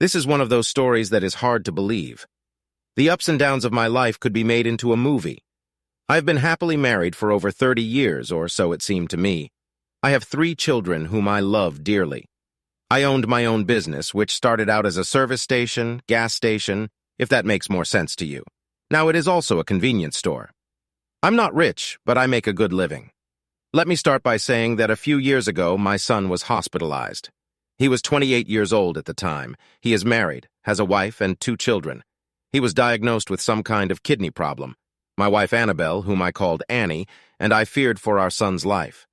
This is one of those stories that is hard to believe. The ups and downs of my life could be made into a movie. I've been happily married for over 30 years, or so it seemed to me. I have 3 children whom I love dearly. I owned my own business, which started out as a service station, gas station, if that makes more sense to you. Now it is also a convenience store. I'm not rich, but I make a good living. Let me start by saying that a few years ago, my son was hospitalized. He was 28 years old at the time. He is married, has a wife and 2 children. He was diagnosed with some kind of kidney problem. My wife Annabelle, whom I called Annie, and I feared for our son's life.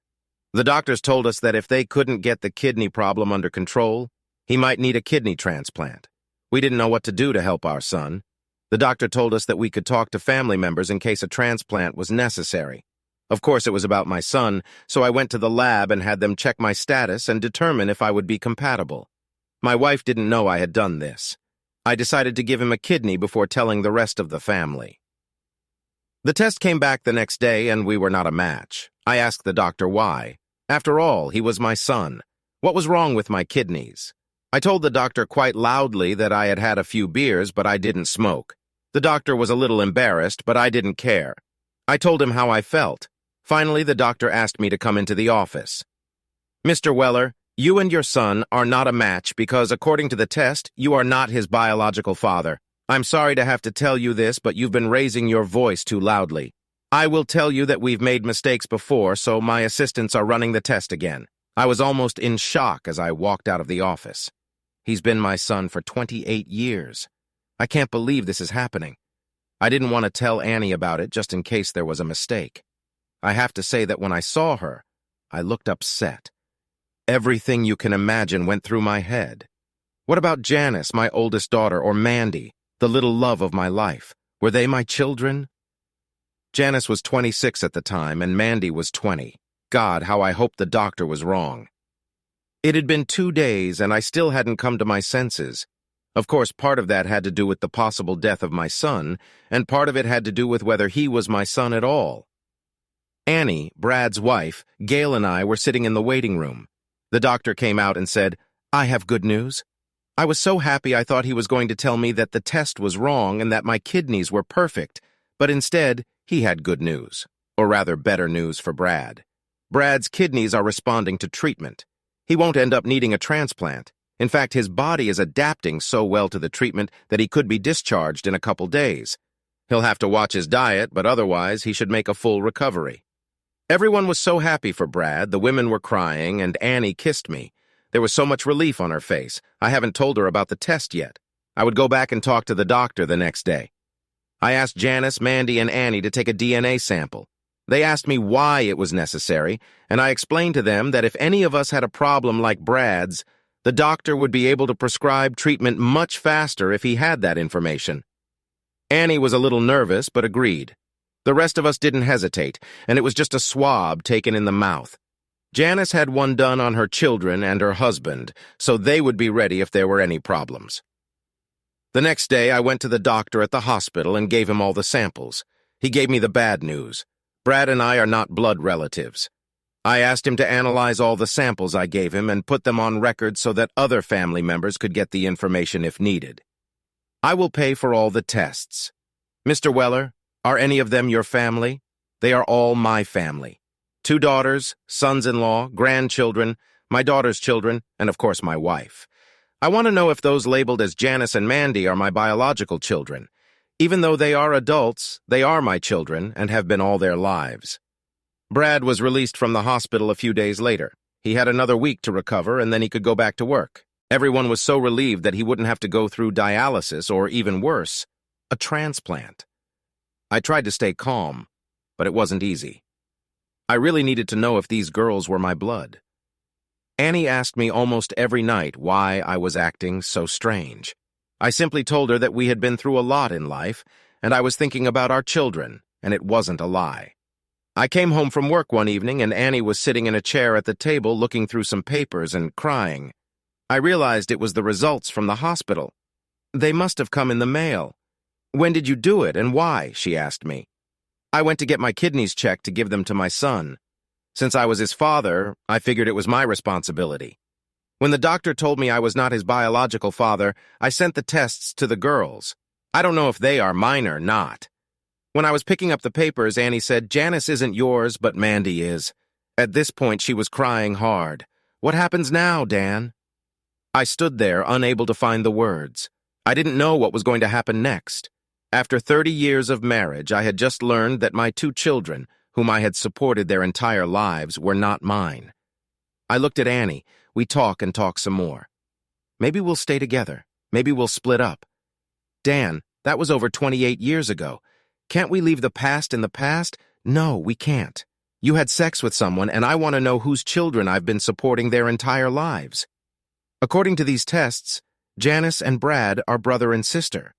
The doctors told us that if they couldn't get the kidney problem under control, he might need a kidney transplant. We didn't know what to do to help our son. The doctor told us that we could talk to family members in case a transplant was necessary. Of course, it was about my son, so I went to the lab and had them check my status and determine if I would be compatible. My wife didn't know I had done this. I decided to give him a kidney before telling the rest of the family. The test came back the next day and we were not a match. I asked the doctor why. After all, he was my son. What was wrong with my kidneys? I told the doctor quite loudly that I had had a few beers, but I didn't smoke. The doctor was a little embarrassed, but I didn't care. I told him how I felt. Finally, the doctor asked me to come into the office. Mr. Weller, you and your son are not a match because, according to the test, you are not his biological father. I'm sorry to have to tell you this, but you've been raising your voice too loudly. I will tell you that we've made mistakes before, so my assistants are running the test again. I was almost in shock as I walked out of the office. He's been my son for 28 years. I can't believe this is happening. I didn't want to tell Annie about it just in case there was a mistake. I have to say that when I saw her, I looked upset. Everything you can imagine went through my head. What about Janice, my oldest daughter, or Mandy, the little love of my life? Were they my children? Janice was 26 at the time, and Mandy was 20. God, how I hoped the doctor was wrong. It had been 2 days, and I still hadn't come to my senses. Of course, part of that had to do with the possible death of my son, and part of it had to do with whether he was my son at all. Annie, Brad's wife, Gail and I were sitting in the waiting room. The doctor came out and said, "I have good news." I was so happy I thought he was going to tell me that the test was wrong and that my kidneys were perfect, but instead, he had good news, or rather better news for Brad. Brad's kidneys are responding to treatment. He won't end up needing a transplant. In fact, his body is adapting so well to the treatment that he could be discharged in a couple days. He'll have to watch his diet, but otherwise he should make a full recovery. Everyone was so happy for Brad, the women were crying, and Annie kissed me. There was so much relief on her face. I haven't told her about the test yet. I would go back and talk to the doctor the next day. I asked Janice, Mandy, and Annie to take a DNA sample. They asked me why it was necessary, and I explained to them that if any of us had a problem like Brad's, the doctor would be able to prescribe treatment much faster if he had that information. Annie was a little nervous, but agreed. The rest of us didn't hesitate, and it was just a swab taken in the mouth. Janice had one done on her children and her husband, so they would be ready if there were any problems. The next day, I went to the doctor at the hospital and gave him all the samples. He gave me the bad news. Brad and I are not blood relatives. I asked him to analyze all the samples I gave him and put them on record so that other family members could get the information if needed. I will pay for all the tests. Mr. Weller, are any of them your family? They are all my family. 2 daughters, sons-in-law, grandchildren, my daughter's children, and of course my wife. I want to know if those labeled as Janice and Mandy are my biological children. Even though they are adults, they are my children and have been all their lives. Brad was released from the hospital a few days later. He had another week to recover and then he could go back to work. Everyone was so relieved that he wouldn't have to go through dialysis or, even worse, a transplant. I tried to stay calm, but it wasn't easy. I really needed to know if these girls were my blood. Annie asked me almost every night why I was acting so strange. I simply told her that we had been through a lot in life, and I was thinking about our children, and it wasn't a lie. I came home from work one evening, and Annie was sitting in a chair at the table looking through some papers and crying. I realized it was the results from the hospital. They must have come in the mail. "When did you do it, and why?" she asked me. I went to get my kidneys checked to give them to my son. Since I was his father, I figured it was my responsibility. When the doctor told me I was not his biological father, I sent the tests to the girls. I don't know if they are mine or not. When I was picking up the papers, Annie said, "Janice isn't yours, but Mandy is." At this point, she was crying hard. "What happens now, Dan?" I stood there, unable to find the words. I didn't know what was going to happen next. After 30 years of marriage, I had just learned that my 2 children, whom I had supported their entire lives, were not mine. I looked at Annie. We talk and talk some more. Maybe we'll stay together. Maybe we'll split up. Dan, that was over 28 years ago. Can't we leave the past in the past? No, we can't. You had sex with someone, and I want to know whose children I've been supporting their entire lives. According to these tests, Janice and Brad are brother and sister.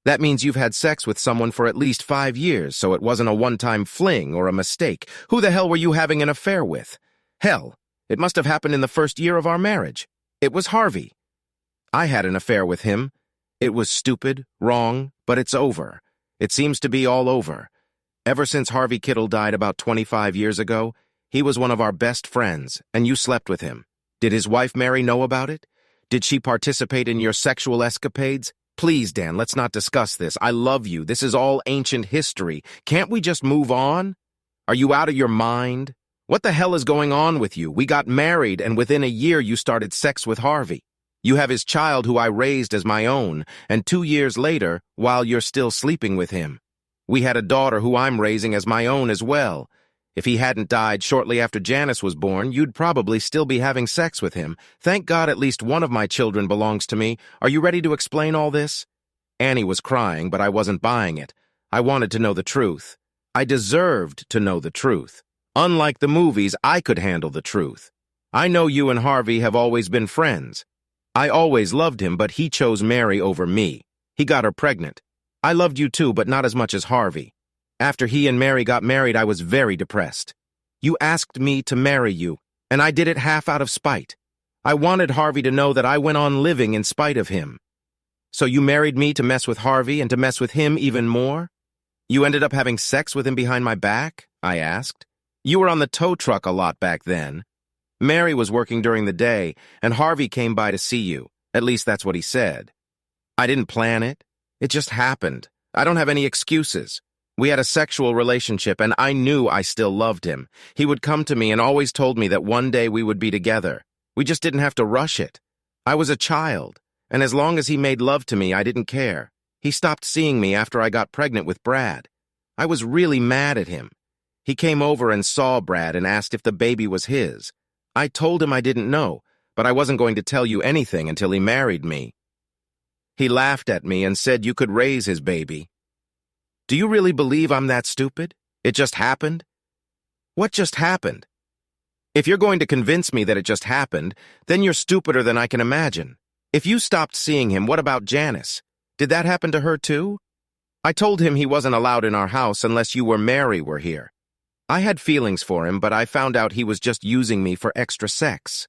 That means you've had sex with someone for at least 5 years, so it wasn't a one-time fling or a mistake. Who the hell were you having an affair with? Hell, it must have happened in the first year of our marriage. It was Harvey. I had an affair with him. It was stupid, wrong, but it's over. It seems to be all over. Ever since Harvey Kittle died about 25 years ago, he was one of our best friends, and you slept with him. Did his wife Mary know about it? Did she participate in your sexual escapades? Please, Dan, let's not discuss this. I love you. This is all ancient history. Can't we just move on? Are you out of your mind? What the hell is going on with you? We got married, and within a year you started sex with Harvey. You have his child who I raised as my own, and 2 years later, while you're still sleeping with him. We had a daughter who I'm raising as my own as well. If he hadn't died shortly after Janice was born, you'd probably still be having sex with him. Thank God at least one of my children belongs to me. Are you ready to explain all this? Annie was crying, but I wasn't buying it. I wanted to know the truth. I deserved to know the truth. Unlike the movies, I could handle the truth. I know you and Harvey have always been friends. I always loved him, but he chose Mary over me. He got her pregnant. I loved you too, but not as much as Harvey. After he and Mary got married, I was very depressed. You asked me to marry you, and I did it half out of spite. I wanted Harvey to know that I went on living in spite of him. So you married me to mess with Harvey and to mess with him even more? You ended up having sex with him behind my back? I asked. You were on the tow truck a lot back then. Mary was working during the day, and Harvey came by to see you. At least that's what he said. I didn't plan it. It just happened. I don't have any excuses. We had a sexual relationship, and I knew I still loved him. He would come to me and always told me that one day we would be together. We just didn't have to rush it. I was a child, and as long as he made love to me, I didn't care. He stopped seeing me after I got pregnant with Brad. I was really mad at him. He came over and saw Brad and asked if the baby was his. I told him I didn't know, but I wasn't going to tell you anything until he married me. He laughed at me and said you could raise his baby. Do you really believe I'm that stupid? It just happened? What just happened? If you're going to convince me that it just happened, then you're stupider than I can imagine. If you stopped seeing him, what about Janice? Did that happen to her too? I told him he wasn't allowed in our house unless you or Mary were here. I had feelings for him, but I found out he was just using me for extra sex.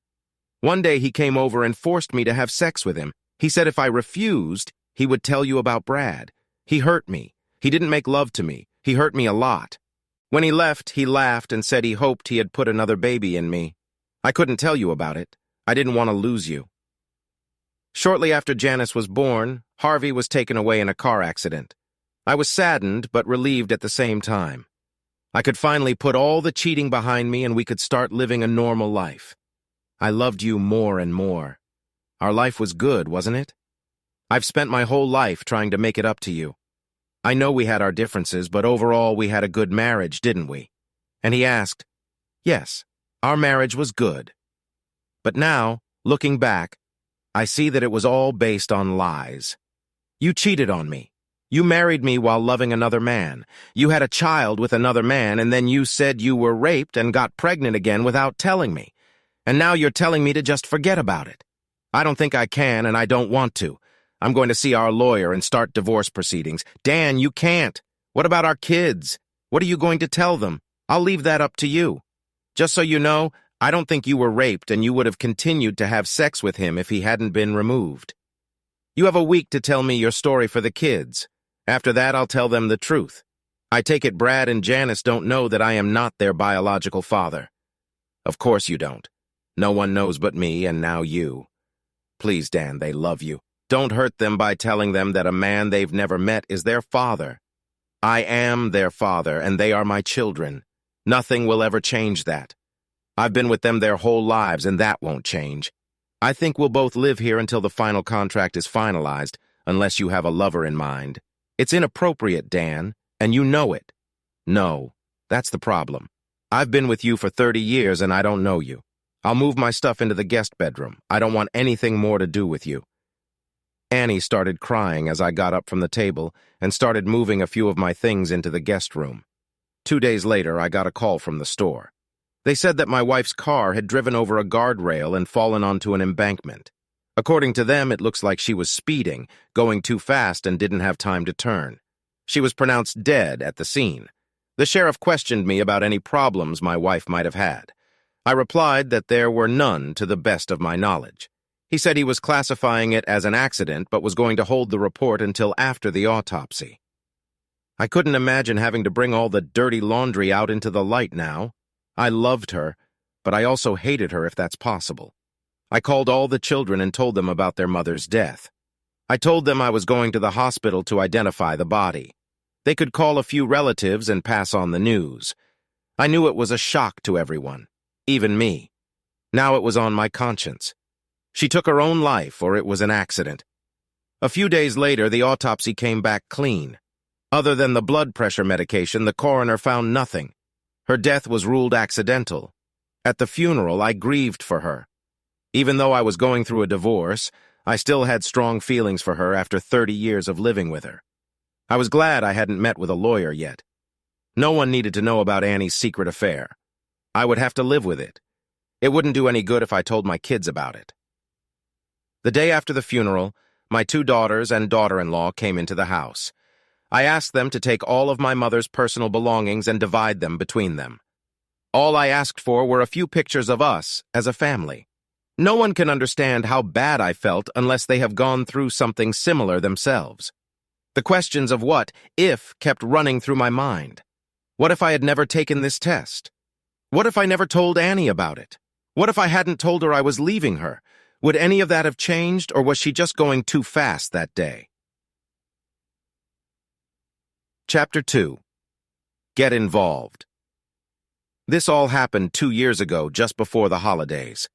One day he came over and forced me to have sex with him. He said if I refused, he would tell you about Brad. He hurt me. He didn't make love to me. He hurt me a lot. When he left, he laughed and said he hoped he had put another baby in me. I couldn't tell you about it. I didn't want to lose you. Shortly after Janice was born, Harvey was taken away in a car accident. I was saddened but relieved at the same time. I could finally put all the cheating behind me and we could start living a normal life. I loved you more and more. Our life was good, wasn't it? I've spent my whole life trying to make it up to you. I know we had our differences, but overall we had a good marriage, didn't we? And he asked, yes, our marriage was good. But now, looking back, I see that it was all based on lies. You cheated on me. You married me while loving another man. You had a child with another man, and then you said you were raped and got pregnant again without telling me. And now you're telling me to just forget about it. I don't think I can, and I don't want to. I'm going to see our lawyer and start divorce proceedings. Dan, you can't. What about our kids? What are you going to tell them? I'll leave that up to you. Just so you know, I don't think you were raped, and you would have continued to have sex with him if he hadn't been removed. You have a week to tell me your story for the kids. After that, I'll tell them the truth. I take it Brad and Janice don't know that I am not their biological father. Of course you don't. No one knows but me and now you. Please, Dan, they love you. Don't hurt them by telling them that a man they've never met is their father. I am their father, and they are my children. Nothing will ever change that. I've been with them their whole lives, and that won't change. I think we'll both live here until the final contract is finalized, unless you have a lover in mind. It's inappropriate, Dan, and you know it. No, that's the problem. I've been with you for 30 years, and I don't know you. I'll move my stuff into the guest bedroom. I don't want anything more to do with you. Annie started crying as I got up from the table and started moving a few of my things into the guest room. 2 days later, I got a call from the store. They said that my wife's car had driven over a guardrail and fallen onto an embankment. According to them, it looks like she was speeding, going too fast and didn't have time to turn. She was pronounced dead at the scene. The sheriff questioned me about any problems my wife might have had. I replied that there were none to the best of my knowledge. He said he was classifying it as an accident but was going to hold the report until after the autopsy. I couldn't imagine having to bring all the dirty laundry out into the light now. I loved her, but I also hated her if that's possible. I called all the children and told them about their mother's death. I told them I was going to the hospital to identify the body. They could call a few relatives and pass on the news. I knew it was a shock to everyone, even me. Now it was on my conscience. She took her own life, or it was an accident. A few days later, the autopsy came back clean. Other than the blood pressure medication, the coroner found nothing. Her death was ruled accidental. At the funeral, I grieved for her. Even though I was going through a divorce, I still had strong feelings for her after 30 years of living with her. I was glad I hadn't met with a lawyer yet. No one needed to know about Annie's secret affair. I would have to live with it. It wouldn't do any good if I told my kids about it. The day after the funeral, my 2 daughters and daughter-in-law came into the house. I asked them to take all of my mother's personal belongings and divide them between them. All I asked for were a few pictures of us as a family. No one can understand how bad I felt unless they have gone through something similar themselves. The questions of what if kept running through my mind. What if I had never taken this test? What if I never told Annie about it? What if I hadn't told her I was leaving her? Would any of that have changed, or was she just going too fast that day? Chapter 2. Get Involved. This all happened 2 years ago, just before the holidays.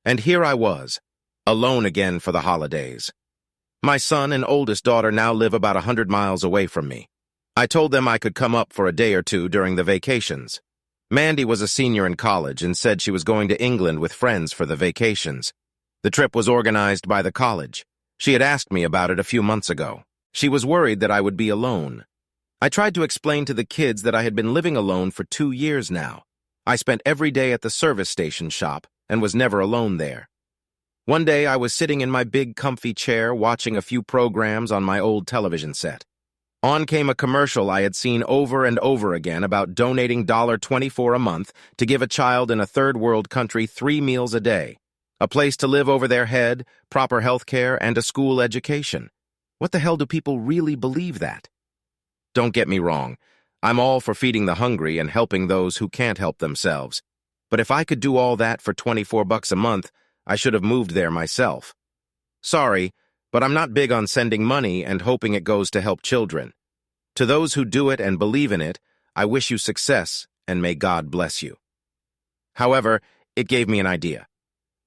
And here I was, alone again for the holidays. My son and oldest daughter now live about 100 miles away from me. I told them I could come up for a day or two during the vacations. Mandy was a senior in college and said she was going to England with friends for the vacations. The trip was organized by the college. She had asked me about it a few months ago. She was worried that I would be alone. I tried to explain to the kids that I had been living alone for 2 years now. I spent every day at the service station shop and was never alone there. One day I was sitting in my big comfy chair watching a few programs on my old television set. On came a commercial I had seen over and over again about donating $24 a month to give a child in a third world country 3 meals a day, a place to live over their head, proper health care, and a school education. What the hell do people really believe that? Don't get me wrong. I'm all for feeding the hungry and helping those who can't help themselves. But if I could do all that for $24 a month, I should have moved there myself. Sorry, but I'm not big on sending money and hoping it goes to help children. To those who do it and believe in it, I wish you success and may God bless you. However, it gave me an idea.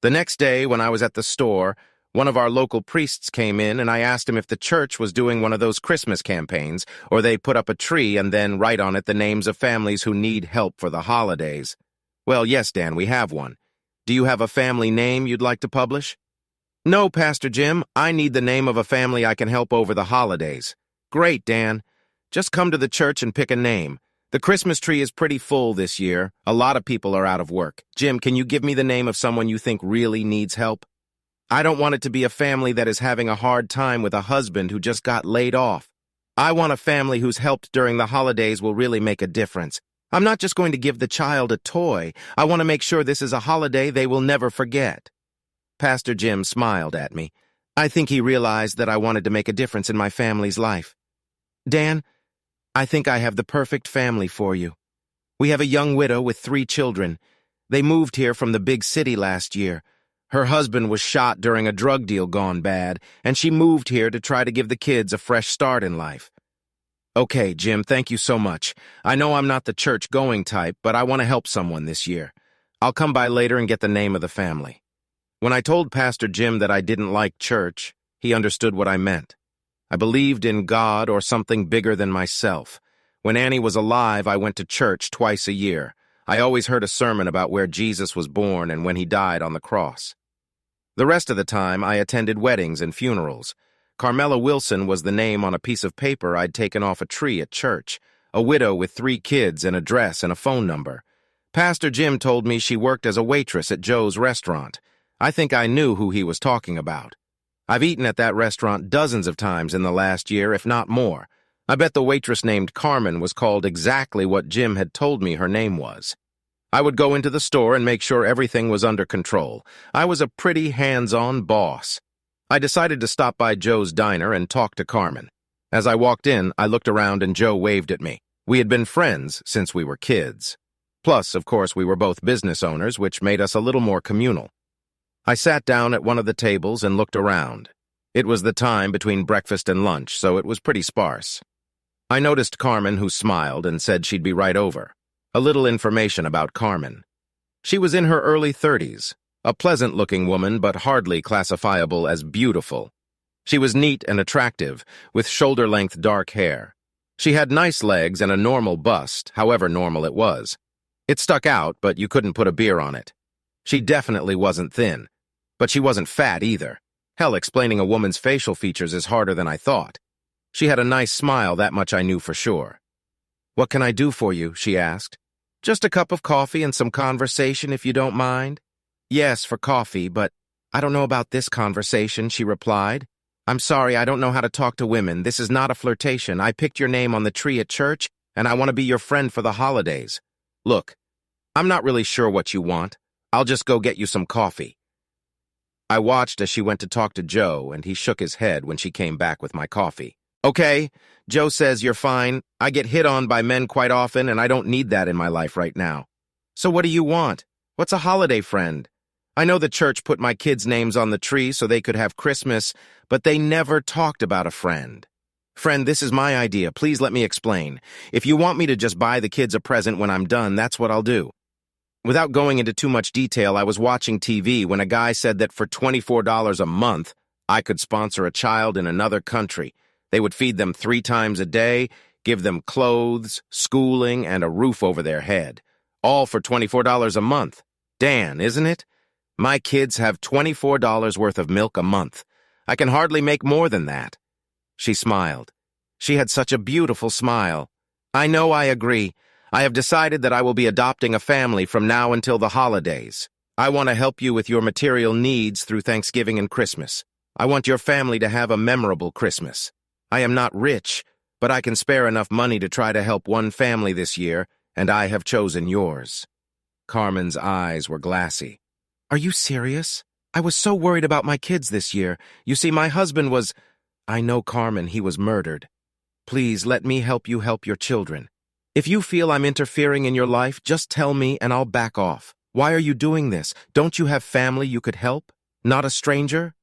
The next day, when I was at the store, one of our local priests came in and I asked him if the church was doing one of those Christmas campaigns, or they put up a tree and then write on it the names of families who need help for the holidays. Well, yes, Dan, we have one. Do you have a family name you'd like to publish? No, Pastor Jim, I need the name of a family I can help over the holidays. Great, Dan. Just come to the church and pick a name. The Christmas tree is pretty full this year. A lot of people are out of work. Jim, can you give me the name of someone you think really needs help? I don't want it to be a family that is having a hard time with a husband who just got laid off. I want a family whose help during the holidays will really make a difference. I'm not just going to give the child a toy. I want to make sure this is a holiday they will never forget. Pastor Jim smiled at me. I think he realized that I wanted to make a difference in my family's life. Dan, I think I have the perfect family for you. We have a young widow with 3 children. They moved here from the big city last year. Her husband was shot during a drug deal gone bad, and she moved here to try to give the kids a fresh start in life. Okay, Jim, thank you so much. I know I'm not the church-going type, but I want to help someone this year. I'll come by later and get the name of the family. When I told Pastor Jim that I didn't like church, he understood what I meant. I believed in God or something bigger than myself. When Annie was alive, I went to church twice a year. I always heard a sermon about where Jesus was born and when he died on the cross. The rest of the time, I attended weddings and funerals. Carmela Wilson was the name on a piece of paper I'd taken off a tree at church, a widow with 3 kids, an address, and a phone number. Pastor Jim told me she worked as a waitress at Joe's restaurant. I think I knew who he was talking about. I've eaten at that restaurant dozens of times in the last year, if not more. I bet the waitress named Carmen was called exactly what Jim had told me her name was. I would go into the store and make sure everything was under control. I was a pretty hands-on boss. I decided to stop by Joe's diner and talk to Carmen. As I walked in, I looked around and Joe waved at me. We had been friends since we were kids. Plus, of course, we were both business owners, which made us a little more communal. I sat down at one of the tables and looked around. It was the time between breakfast and lunch, so it was pretty sparse. I noticed Carmen, who smiled and said she'd be right over. A little information about Carmen. She was in her early 30s, a pleasant-looking woman but hardly classifiable as beautiful. She was neat and attractive, with shoulder-length dark hair. She had nice legs and a normal bust, however normal it was. It stuck out, but you couldn't put a beer on it. She definitely wasn't thin, but she wasn't fat either. Hell, explaining a woman's facial features is harder than I thought. She had a nice smile, that much I knew for sure. "What can I do for you?" she asked. "Just a cup of coffee and some conversation, if you don't mind." "Yes, for coffee, but I don't know about this conversation," she replied. "I'm sorry, I don't know how to talk to women. This is not a flirtation. I picked your name on the tree at church, and I want to be your friend for the holidays. Look, I'm not really sure what you want. I'll just go get you some coffee." I watched as she went to talk to Joe, and he shook his head when she came back with my coffee. "Okay, Joe says you're fine. I get hit on by men quite often, and I don't need that in my life right now. So what do you want? What's a holiday friend? I know the church put my kids' names on the tree so they could have Christmas, but they never talked about a friend. Friend, this is my idea. Please let me explain. If you want me to just buy the kids a present when I'm done, that's what I'll do." Without going into too much detail, I was watching TV when a guy said that for $24 a month, I could sponsor a child in another country. They would feed them 3 times a day, give them clothes, schooling, and a roof over their head. All for $24 a month. Dan, isn't it? My kids have $24 worth of milk a month. I can hardly make more than that. She smiled. She had such a beautiful smile. "I know, I agree. I have decided that I will be adopting a family from now until the holidays. I want to help you with your material needs through Thanksgiving and Christmas. I want your family to have a memorable Christmas. I am not rich, but I can spare enough money to try to help one family this year, and I have chosen yours." Carmen's eyes were glassy. "Are you serious? I was so worried about my kids this year. You see, my husband was—" "I know, Carmen, he was murdered. Please let me help you help your children. If you feel I'm interfering in your life, just tell me and I'll back off. Why are you doing this? Don't you have family you could help? Not a stranger?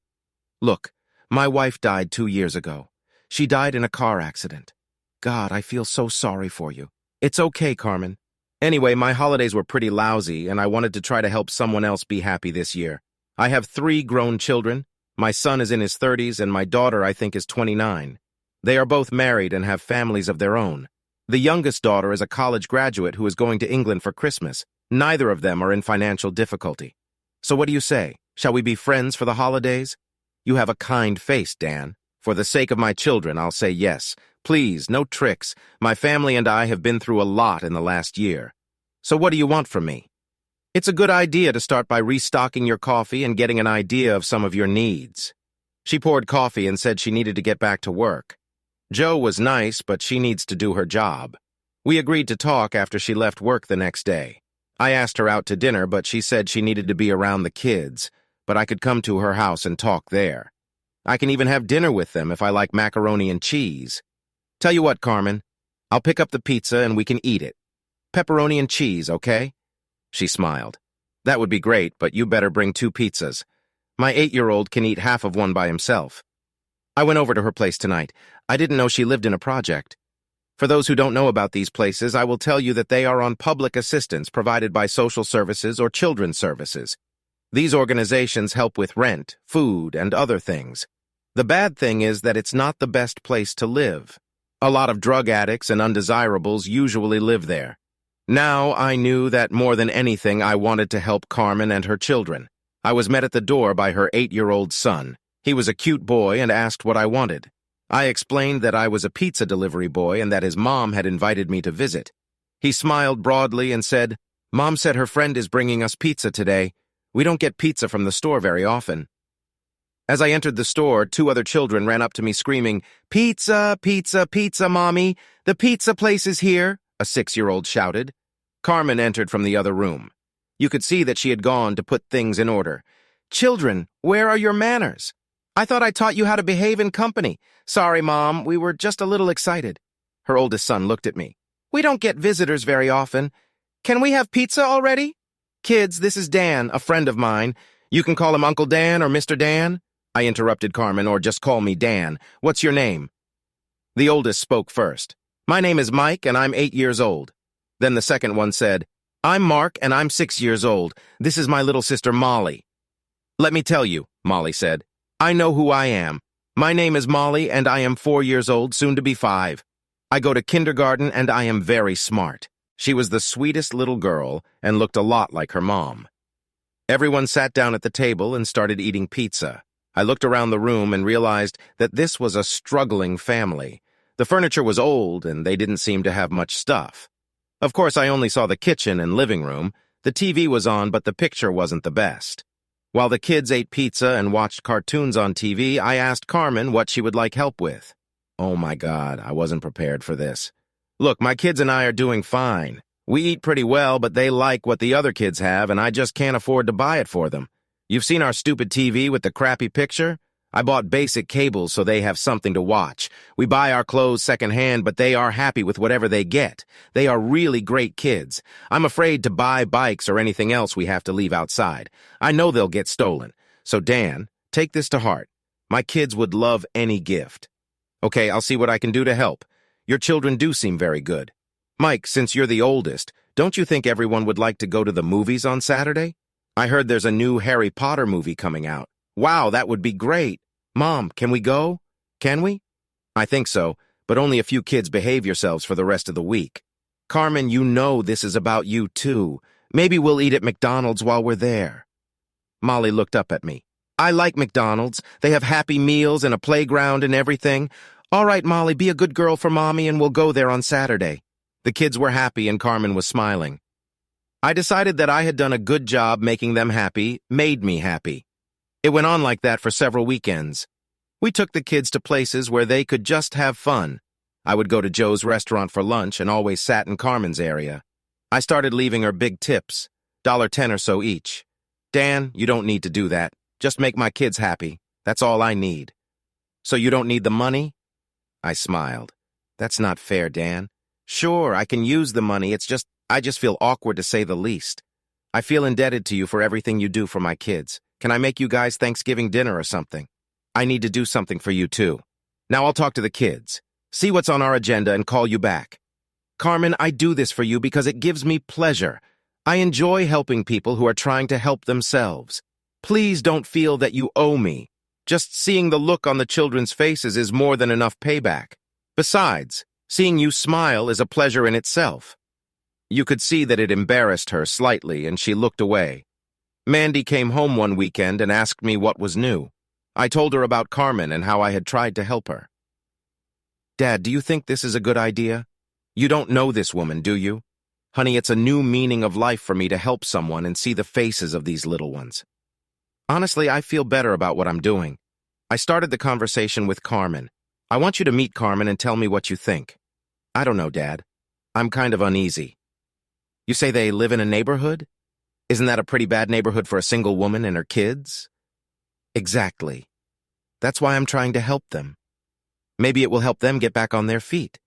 Look, my wife died 2 years ago. She died in a car accident. God, I feel so sorry for you. It's okay, Carmen. Anyway, my holidays were pretty lousy, and I wanted to try to help someone else be happy this year. I have 3 grown children. My son is in his 30s, and my daughter, I think, is 29. They are both married and have families of their own. The youngest daughter is a college graduate who is going to England for Christmas. Neither of them are in financial difficulty. So what do you say? Shall we be friends for the holidays? You have a kind face, Dan. For the sake of my children, I'll say yes. Please, no tricks. My family and I have been through a lot in the last year. So what do you want from me? It's a good idea to start by restocking your coffee and getting an idea of some of your needs. She poured coffee and said she needed to get back to work. Joe was nice, but she needs to do her job. We agreed to talk after she left work the next day. I asked her out to dinner, but she said she needed to be around the kids, but I could come to her house and talk there. I can even have dinner with them if I like macaroni and cheese. Tell you what, Carmen, I'll pick up the pizza and we can eat it. Pepperoni and cheese, okay? She smiled. That would be great, but you better bring 2 pizzas. My 8-year-old can eat half of one by himself. I went over to her place tonight. I didn't know she lived in a project. For those who don't know about these places, I will tell you that they are on public assistance provided by social services or children's services. These organizations help with rent, food, and other things. The bad thing is that it's not the best place to live. A lot of drug addicts and undesirables usually live there. Now I knew that more than anything I wanted to help Carmen and her children. I was met at the door by her 8-year-old son. He was a cute boy and asked what I wanted. I explained that I was a pizza delivery boy and that his mom had invited me to visit. He smiled broadly and said, "Mom said her friend is bringing us pizza today. We don't get pizza from the store very often." As I entered the store, 2 other children ran up to me screaming, "Pizza, pizza, pizza, Mommy! The pizza place is here!" a 6-year-old shouted. Carmen entered from the other room. You could see that she had gone to put things in order. "Children, where are your manners? I thought I taught you how to behave in company. Sorry, Mom, we were just a little excited." Her oldest son looked at me. "We don't get visitors very often. Can we have pizza already?" "Kids, this is Dan, a friend of mine. You can call him Uncle Dan or Mr. Dan." I interrupted Carmen, "or just call me Dan. What's your name?" The oldest spoke first. "My name is Mike, and I'm 8 years old." Then the second one said, "I'm Mark, and I'm 6 years old. This is my little sister, Molly." "Let me tell you," Molly said. "I know who I am. My name is Molly, and I am 4 years old, soon to be 5. I go to kindergarten, and I am very smart." She was the sweetest little girl and looked a lot like her mom. Everyone sat down at the table and started eating pizza. I looked around the room and realized that this was a struggling family. The furniture was old, and they didn't seem to have much stuff. Of course, I only saw the kitchen and living room. The TV was on, but the picture wasn't the best. While the kids ate pizza and watched cartoons on TV, I asked Carmen what she would like help with. Oh my God, I wasn't prepared for this. "Look, my kids and I are doing fine. We eat pretty well, but they like what the other kids have, and I just can't afford to buy it for them. You've seen our stupid TV with the crappy picture? I bought basic cables so they have something to watch. We buy our clothes secondhand, but they are happy with whatever they get. They are really great kids. I'm afraid to buy bikes or anything else we have to leave outside. I know they'll get stolen. So Dan, take this to heart. My kids would love any gift." "Okay, I'll see what I can do to help. Your children do seem very good. Mike, since you're the oldest, don't you think everyone would like to go to the movies on Saturday? I heard there's a new Harry Potter movie coming out. Wow, that would be great. Mom, can we go? Can we?" "I think so, but only a few kids. Behave yourselves for the rest of the week." "Carmen, you know this is about you too. Maybe we'll eat at McDonald's while we're there." Molly looked up at me. "I like McDonald's. They have happy meals and a playground and everything. All right, Molly, be a good girl for Mommy and we'll go there on Saturday." The kids were happy and Carmen was smiling. I decided that I had done a good job making them happy, made me happy. It went on like that for several weekends. We took the kids to places where they could just have fun. I would go to Joe's restaurant for lunch and always sat in Carmen's area. I started leaving her big tips, $1.10 or so each. "Dan, you don't need to do that. Just make my kids happy. That's all I need." "So you don't need the money?" I smiled. "That's not fair, Dan. Sure, I can use the money. I just feel awkward to say the least. I feel indebted to you for everything you do for my kids. Can I make you guys Thanksgiving dinner or something? I need to do something for you too. Now I'll talk to the kids, see what's on our agenda and call you back." "Carmen, I do this for you because it gives me pleasure. I enjoy helping people who are trying to help themselves. Please don't feel that you owe me. Just seeing the look on the children's faces is more than enough payback. Besides, seeing you smile is a pleasure in itself." You could see that it embarrassed her slightly, and she looked away. Mandy came home one weekend and asked me what was new. I told her about Carmen and how I had tried to help her. "Dad, do you think this is a good idea? You don't know this woman, do you? Honey, it's a new meaning of life for me to help someone and see the faces of these little ones. Honestly, I feel better about what I'm doing." I started the conversation with Carmen. "I want you to meet Carmen and tell me what you think." "I don't know, Dad. I'm kind of uneasy." "You say they live in a neighborhood? Isn't that a pretty bad neighborhood for a single woman and her kids?" "Exactly. That's why I'm trying to help them. Maybe it will help them get back on their feet.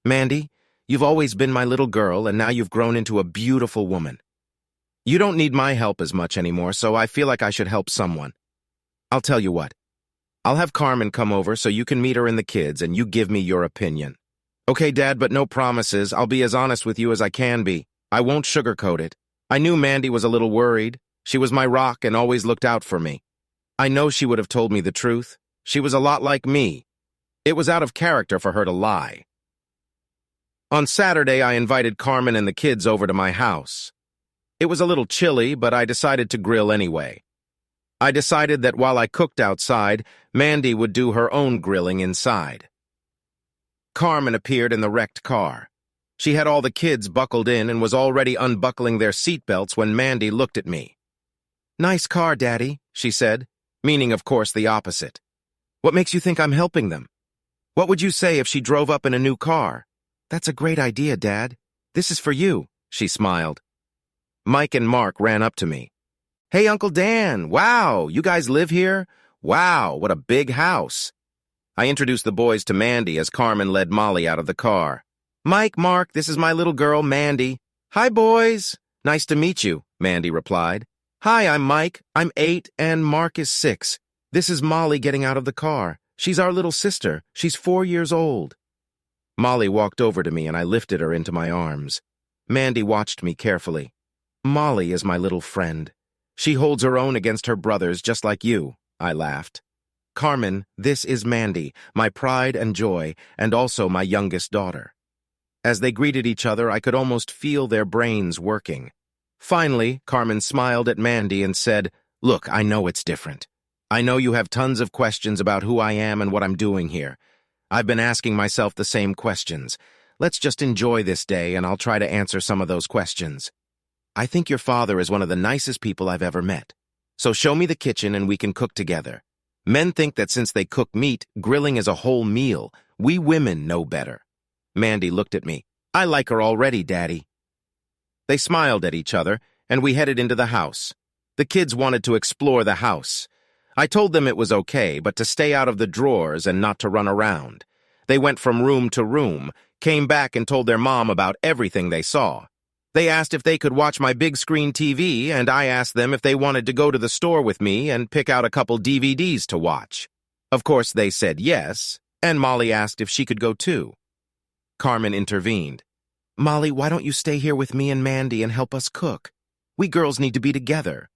Mandy, you've always been my little girl, and now you've grown into a beautiful woman. You don't need my help as much anymore, so I feel like I should help someone. I'll tell you what. I'll have Carmen come over so you can meet her and the kids and you give me your opinion. Okay, Dad, but no promises. I'll be as honest with you as I can be. I won't sugarcoat it. I knew Mandy was a little worried. She was my rock and always looked out for me. I know she would have told me the truth. She was a lot like me. It was out of character for her to lie. On Saturday, I invited Carmen and the kids over to my house. It was a little chilly, but I decided to grill anyway. I decided that while I cooked outside, Mandy would do her own grilling inside. Carmen appeared in the wrecked car. She had all the kids buckled in and was already unbuckling their seatbelts when Mandy looked at me. "Nice car, Daddy," she said, meaning, of course, the opposite. "What makes you think I'm helping them? What would you say if she drove up in a new car?" "That's a great idea, Dad. This is for you," she smiled. Mike and Mark ran up to me. "Hey, Uncle Dan, wow, you guys live here? Wow, what a big house." I introduced the boys to Mandy as Carmen led Molly out of the car. "Mike, Mark, this is my little girl, Mandy." "Hi, boys. Nice to meet you," Mandy replied. "Hi, I'm Mike. I'm 8 and Mark is 6. This is Molly getting out of the car. She's our little sister. She's 4 years old." Molly walked over to me and I lifted her into my arms. Mandy watched me carefully. "Molly is my little friend. She holds her own against her brothers just like you," I laughed. "Carmen, this is Mandy, my pride and joy, and also my youngest daughter." As they greeted each other, I could almost feel their brains working. Finally, Carmen smiled at Mandy and said, "Look, I know it's different. I know you have tons of questions about who I am and what I'm doing here. I've been asking myself the same questions. Let's just enjoy this day and I'll try to answer some of those questions. I think your father is one of the nicest people I've ever met. So show me the kitchen and we can cook together. Men think that since they cook meat, grilling is a whole meal. We women know better." Mandy looked at me. "I like her already, Daddy." They smiled at each other, and we headed into the house. The kids wanted to explore the house. I told them it was okay, but to stay out of the drawers and not to run around. They went from room to room, came back and told their mom about everything they saw. They asked if they could watch my big screen TV, and I asked them if they wanted to go to the store with me and pick out a couple DVDs to watch. Of course, they said yes, and Molly asked if she could go too. Carmen intervened. "Molly, why don't you stay here with me and Mandy and help us cook? We girls need to be together."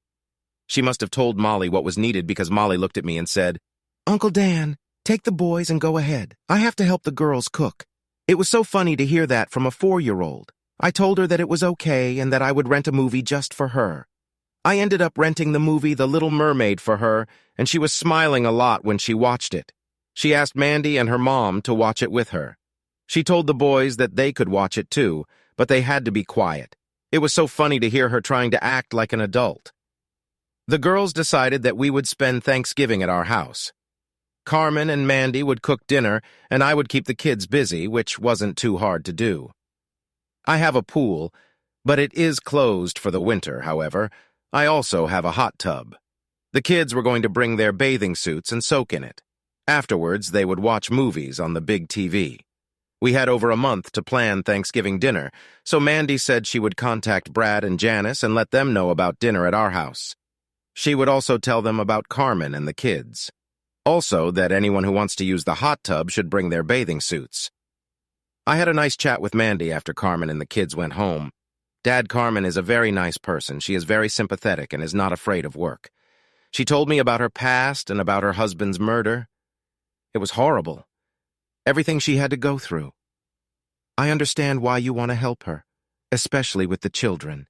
She must have told Molly what was needed because Molly looked at me and said, "Uncle Dan, take the boys and go ahead. I have to help the girls cook." It was so funny to hear that from a 4-year-old. I told her that it was okay and that I would rent a movie just for her. I ended up renting the movie The Little Mermaid for her, and she was smiling a lot when she watched it. She asked Mandy and her mom to watch it with her. She told the boys that they could watch it too, but they had to be quiet. It was so funny to hear her trying to act like an adult. The girls decided that we would spend Thanksgiving at our house. Carmen and Mandy would cook dinner, and I would keep the kids busy, which wasn't too hard to do. I have a pool, but it is closed for the winter, however. I also have a hot tub. The kids were going to bring their bathing suits and soak in it. Afterwards, they would watch movies on the big TV. We had over a month to plan Thanksgiving dinner, so Mandy said she would contact Brad and Janice and let them know about dinner at our house. She would also tell them about Carmen and the kids. Also, that anyone who wants to use the hot tub should bring their bathing suits. I had a nice chat with Mandy after Carmen and the kids went home. Dad, Carmen is a very nice person. She is very sympathetic and is not afraid of work. She told me about her past and about her husband's murder. It was horrible. Everything she had to go through. I understand why you want to help her, especially with the children.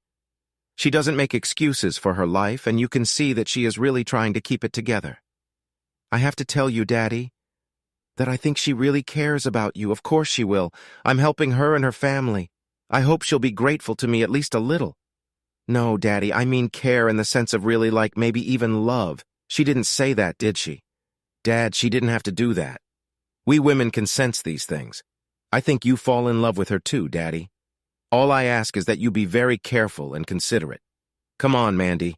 She doesn't make excuses for her life, and you can see that she is really trying to keep it together. I have to tell you, Daddy, that I think she really cares about you. Of course she will. I'm helping her and her family. I hope she'll be grateful to me at least a little. No, Daddy, I mean care in the sense of really like maybe even love. She didn't say that, did she? Dad, she didn't have to do that. We women can sense these things. I think you fall in love with her too, Daddy. All I ask is that you be very careful and considerate. Come on, Mandy.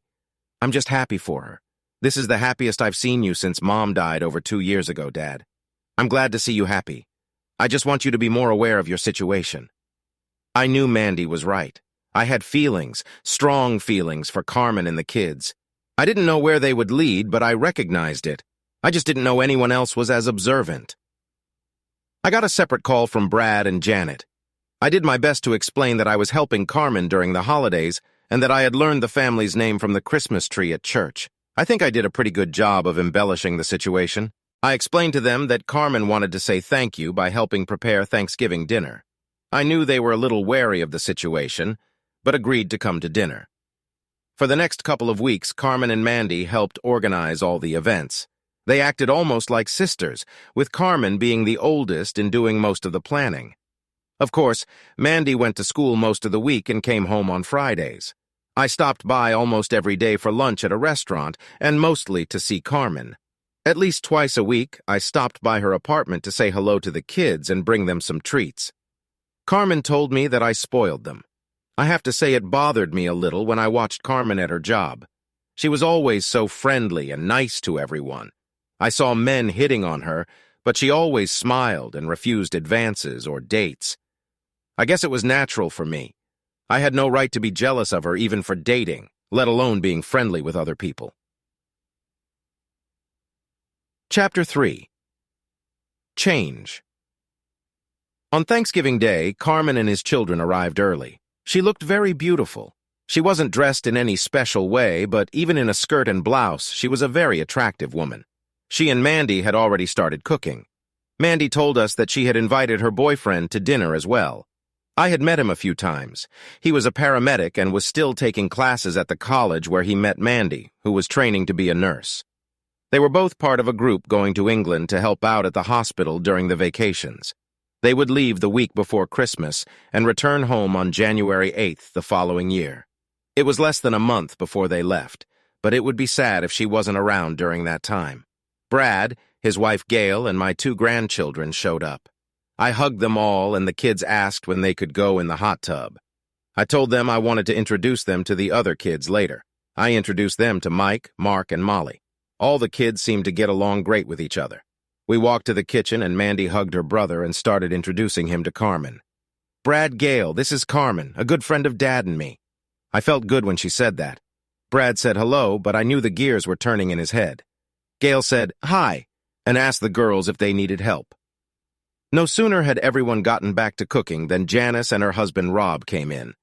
I'm just happy for her. This is the happiest I've seen you since Mom died over 2 years ago, Dad. I'm glad to see you happy. I just want you to be more aware of your situation. I knew Mandy was right. I had feelings, strong feelings for Carmen and the kids. I didn't know where they would lead, but I recognized it. I just didn't know anyone else was as observant. I got a separate call from Brad and Janet. I did my best to explain that I was helping Carmen during the holidays and that I had learned the family's name from the Christmas tree at church. I think I did a pretty good job of embellishing the situation. I explained to them that Carmen wanted to say thank you by helping prepare Thanksgiving dinner. I knew they were a little wary of the situation, but agreed to come to dinner. For the next couple of weeks, Carmen and Mandy helped organize all the events. They acted almost like sisters, with Carmen being the oldest and doing most of the planning. Of course, Mandy went to school most of the week and came home on Fridays. I stopped by almost every day for lunch at a restaurant, and mostly to see Carmen. At least twice a week, I stopped by her apartment to say hello to the kids and bring them some treats. Carmen told me that I spoiled them. I have to say it bothered me a little when I watched Carmen at her job. She was always so friendly and nice to everyone. I saw men hitting on her, but she always smiled and refused advances or dates. I guess it was natural for me. I had no right to be jealous of her even for dating, let alone being friendly with other people. Chapter 3. Change. On Thanksgiving Day, Carmen and his children arrived early. She looked very beautiful. She wasn't dressed in any special way, but even in a skirt and blouse, she was a very attractive woman. She and Mandy had already started cooking. Mandy told us that she had invited her boyfriend to dinner as well. I had met him a few times. He was a paramedic and was still taking classes at the college where he met Mandy, who was training to be a nurse. They were both part of a group going to England to help out at the hospital during the vacations. They would leave the week before Christmas and return home on January 8th the following year. It was less than a month before they left, but it would be sad if she wasn't around during that time. Brad, his wife Gail, and my 2 grandchildren showed up. I hugged them all, and the kids asked when they could go in the hot tub. I told them I wanted to introduce them to the other kids later. I introduced them to Mike, Mark, and Molly. All the kids seemed to get along great with each other. We walked to the kitchen, and Mandy hugged her brother and started introducing him to Carmen. "Brad, Gail, this is Carmen, a good friend of Dad and me." I felt good when she said that. Brad said hello, but I knew the gears were turning in his head. Gail said, "Hi," and asked the girls if they needed help. No sooner had everyone gotten back to cooking than Janice and her husband Rob came in.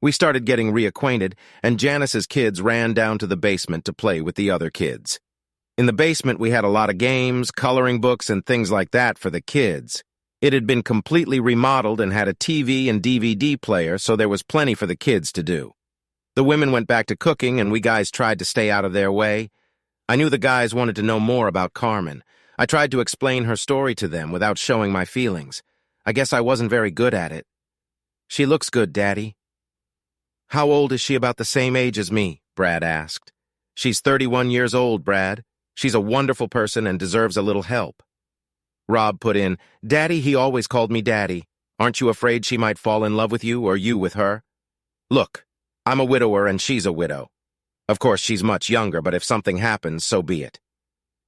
We started getting reacquainted, and Janice's kids ran down to the basement to play with the other kids. In the basement, we had a lot of games, coloring books, and things like that for the kids. It had been completely remodeled and had a TV and DVD player, so there was plenty for the kids to do. The women went back to cooking, and we guys tried to stay out of their way. I knew the guys wanted to know more about Carmen. I tried to explain her story to them without showing my feelings. I guess I wasn't very good at it. "She looks good, Daddy." "How old is she? About the same age as me?" Brad asked. "She's 31 years old, Brad. She's a wonderful person and deserves a little help." Rob put in, "Daddy, he always called me Daddy. Aren't you afraid she might fall in love with you or you with her?" "Look, I'm a widower and she's a widow. Of course, she's much younger, but if something happens, so be it."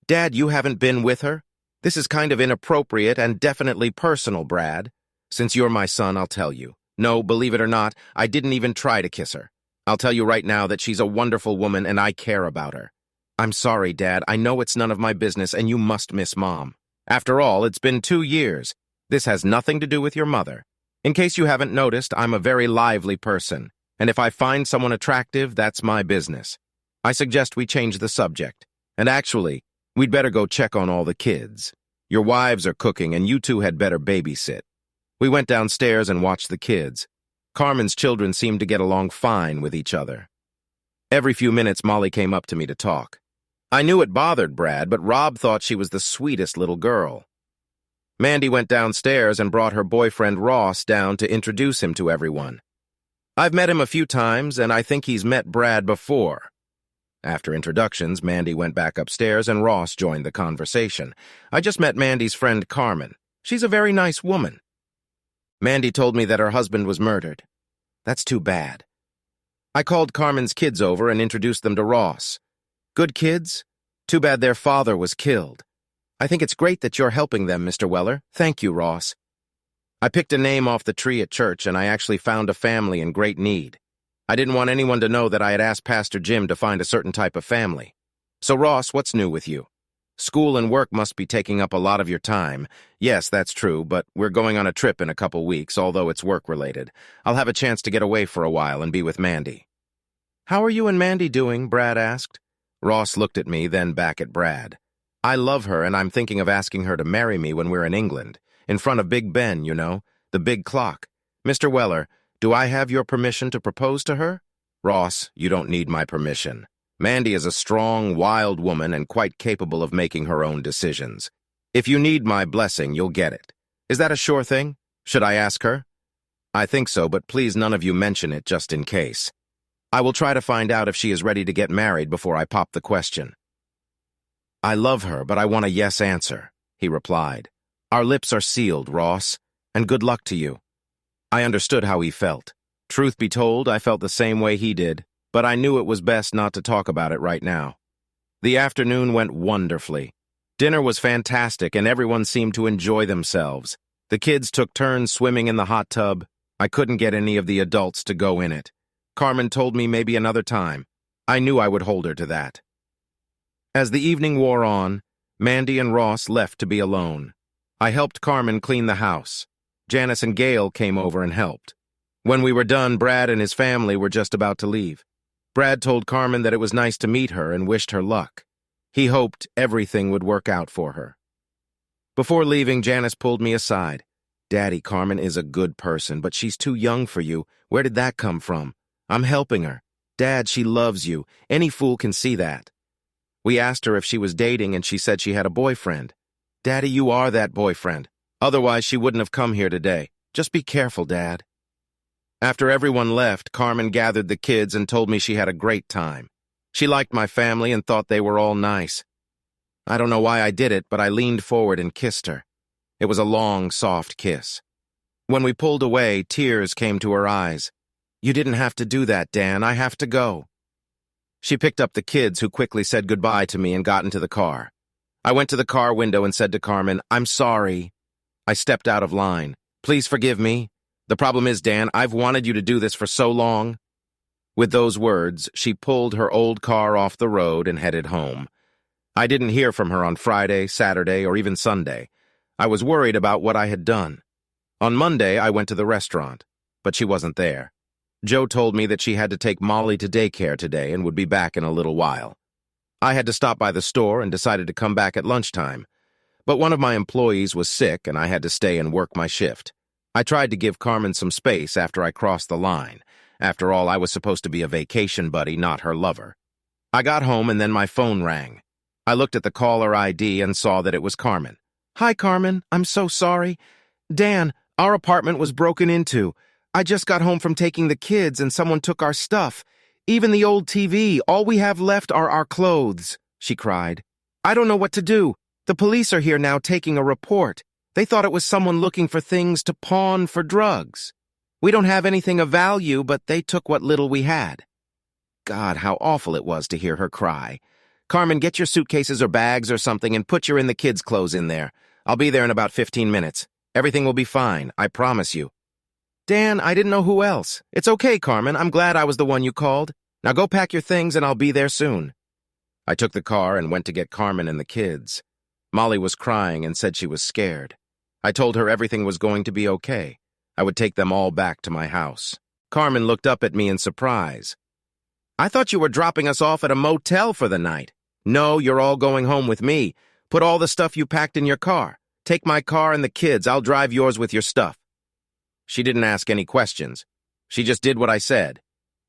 "Dad, you haven't been with her? This is kind of inappropriate and definitely personal, Brad. Since you're my son, I'll tell you. No, believe it or not, I didn't even try to kiss her. I'll tell you right now that she's a wonderful woman and I care about her. I'm sorry, Dad. I know it's none of my business and you must miss Mom. After all, it's been 2 years. This has nothing to do with your mother. In case you haven't noticed, I'm a very lively person, and if I find someone attractive, that's my business. I suggest we change the subject. And actually, we'd better go check on all the kids. Your wives are cooking and you two had better babysit." We went downstairs and watched the kids. Carmen's children seemed to get along fine with each other. Every few minutes, Molly came up to me to talk. I knew it bothered Brad, but Rob thought she was the sweetest little girl. Mandy went downstairs and brought her boyfriend Ross down to introduce him to everyone. I've met him a few times, and I think he's met Brad before. After introductions, Mandy went back upstairs and Ross joined the conversation. I just met Mandy's friend Carmen. She's a very nice woman. Mandy told me that her husband was murdered. That's too bad. I called Carmen's kids over and introduced them to Ross. Good kids? Too bad their father was killed. I think it's great that you're helping them, Mr. Weller. Thank you, Ross. I picked a name off the tree at church, and I actually found a family in great need. I didn't want anyone to know that I had asked Pastor Jim to find a certain type of family. So, Ross, what's new with you? School and work must be taking up a lot of your time. Yes, that's true, but we're going on a trip in a couple weeks, although it's work-related. I'll have a chance to get away for a while and be with Mandy. How are you and Mandy doing? Brad asked. Ross looked at me, then back at Brad. I love her, and I'm thinking of asking her to marry me when we're in England. In front of Big Ben, you know, the big clock. Mr. Weller, do I have your permission to propose to her? Ross, you don't need my permission. Mandy is a strong, wild woman and quite capable of making her own decisions. If you need my blessing, you'll get it. Is that a sure thing? Should I ask her? I think so, but please none of you mention it just in case. I will try to find out if she is ready to get married before I pop the question. I love her, but I want a yes answer, he replied. Our lips are sealed, Ross, and good luck to you. I understood how he felt. Truth be told, I felt the same way he did, but I knew it was best not to talk about it right now. The afternoon went wonderfully. Dinner was fantastic, and everyone seemed to enjoy themselves. The kids took turns swimming in the hot tub. I couldn't get any of the adults to go in it. Carmen told me maybe another time. I knew I would hold her to that. As the evening wore on, Mandy and Ross left to be alone. I helped Carmen clean the house. Janice and Gail came over and helped. When we were done, Brad and his family were just about to leave. Brad told Carmen that it was nice to meet her and wished her luck. He hoped everything would work out for her. Before leaving, Janice pulled me aside. Daddy, Carmen is a good person, but she's too young for you. Where did that come from? I'm helping her. Dad, she loves you. Any fool can see that. We asked her if she was dating, and she said she had a boyfriend. Daddy, you are that boyfriend. Otherwise, she wouldn't have come here today. Just be careful, Dad. After everyone left, Carmen gathered the kids and told me she had a great time. She liked my family and thought they were all nice. I don't know why I did it, but I leaned forward and kissed her. It was a long, soft kiss. When we pulled away, tears came to her eyes. You didn't have to do that, Dan. I have to go. She picked up the kids, who quickly said goodbye to me and got into the car. I went to the car window and said to Carmen, I'm sorry. I stepped out of line. Please forgive me. The problem is, Dan, I've wanted you to do this for so long. With those words, she pulled her old car off the road and headed home. I didn't hear from her on Friday, Saturday, or even Sunday. I was worried about what I had done. On Monday, I went to the restaurant, but she wasn't there. Joe told me that she had to take Molly to daycare today and would be back in a little while. I had to stop by the store and decided to come back at lunchtime. But one of my employees was sick and I had to stay and work my shift. I tried to give Carmen some space after I crossed the line. After all, I was supposed to be a vacation buddy, not her lover. I got home and then my phone rang. I looked at the caller ID and saw that it was Carmen. Hi, Carmen. I'm so sorry. Dan, our apartment was broken into. I just got home from taking the kids and someone took our stuff. Even the old TV, all we have left are our clothes, she cried. I don't know what to do. The police are here now taking a report. They thought it was someone looking for things to pawn for drugs. We don't have anything of value, but they took what little we had. God, how awful it was to hear her cry. Carmen, get your suitcases or bags or something and put your in the kids' clothes in there. I'll be there in about 15 minutes. Everything will be fine, I promise you. Dan, I didn't know who else. It's okay, Carmen. I'm glad I was the one you called. Now go pack your things and I'll be there soon. I took the car and went to get Carmen and the kids. Molly was crying and said she was scared. I told her everything was going to be okay. I would take them all back to my house. Carmen looked up at me in surprise. I thought you were dropping us off at a motel for the night. No, you're all going home with me. Put all the stuff you packed in your car. Take my car and the kids. I'll drive yours with your stuff. She didn't ask any questions. She just did what I said.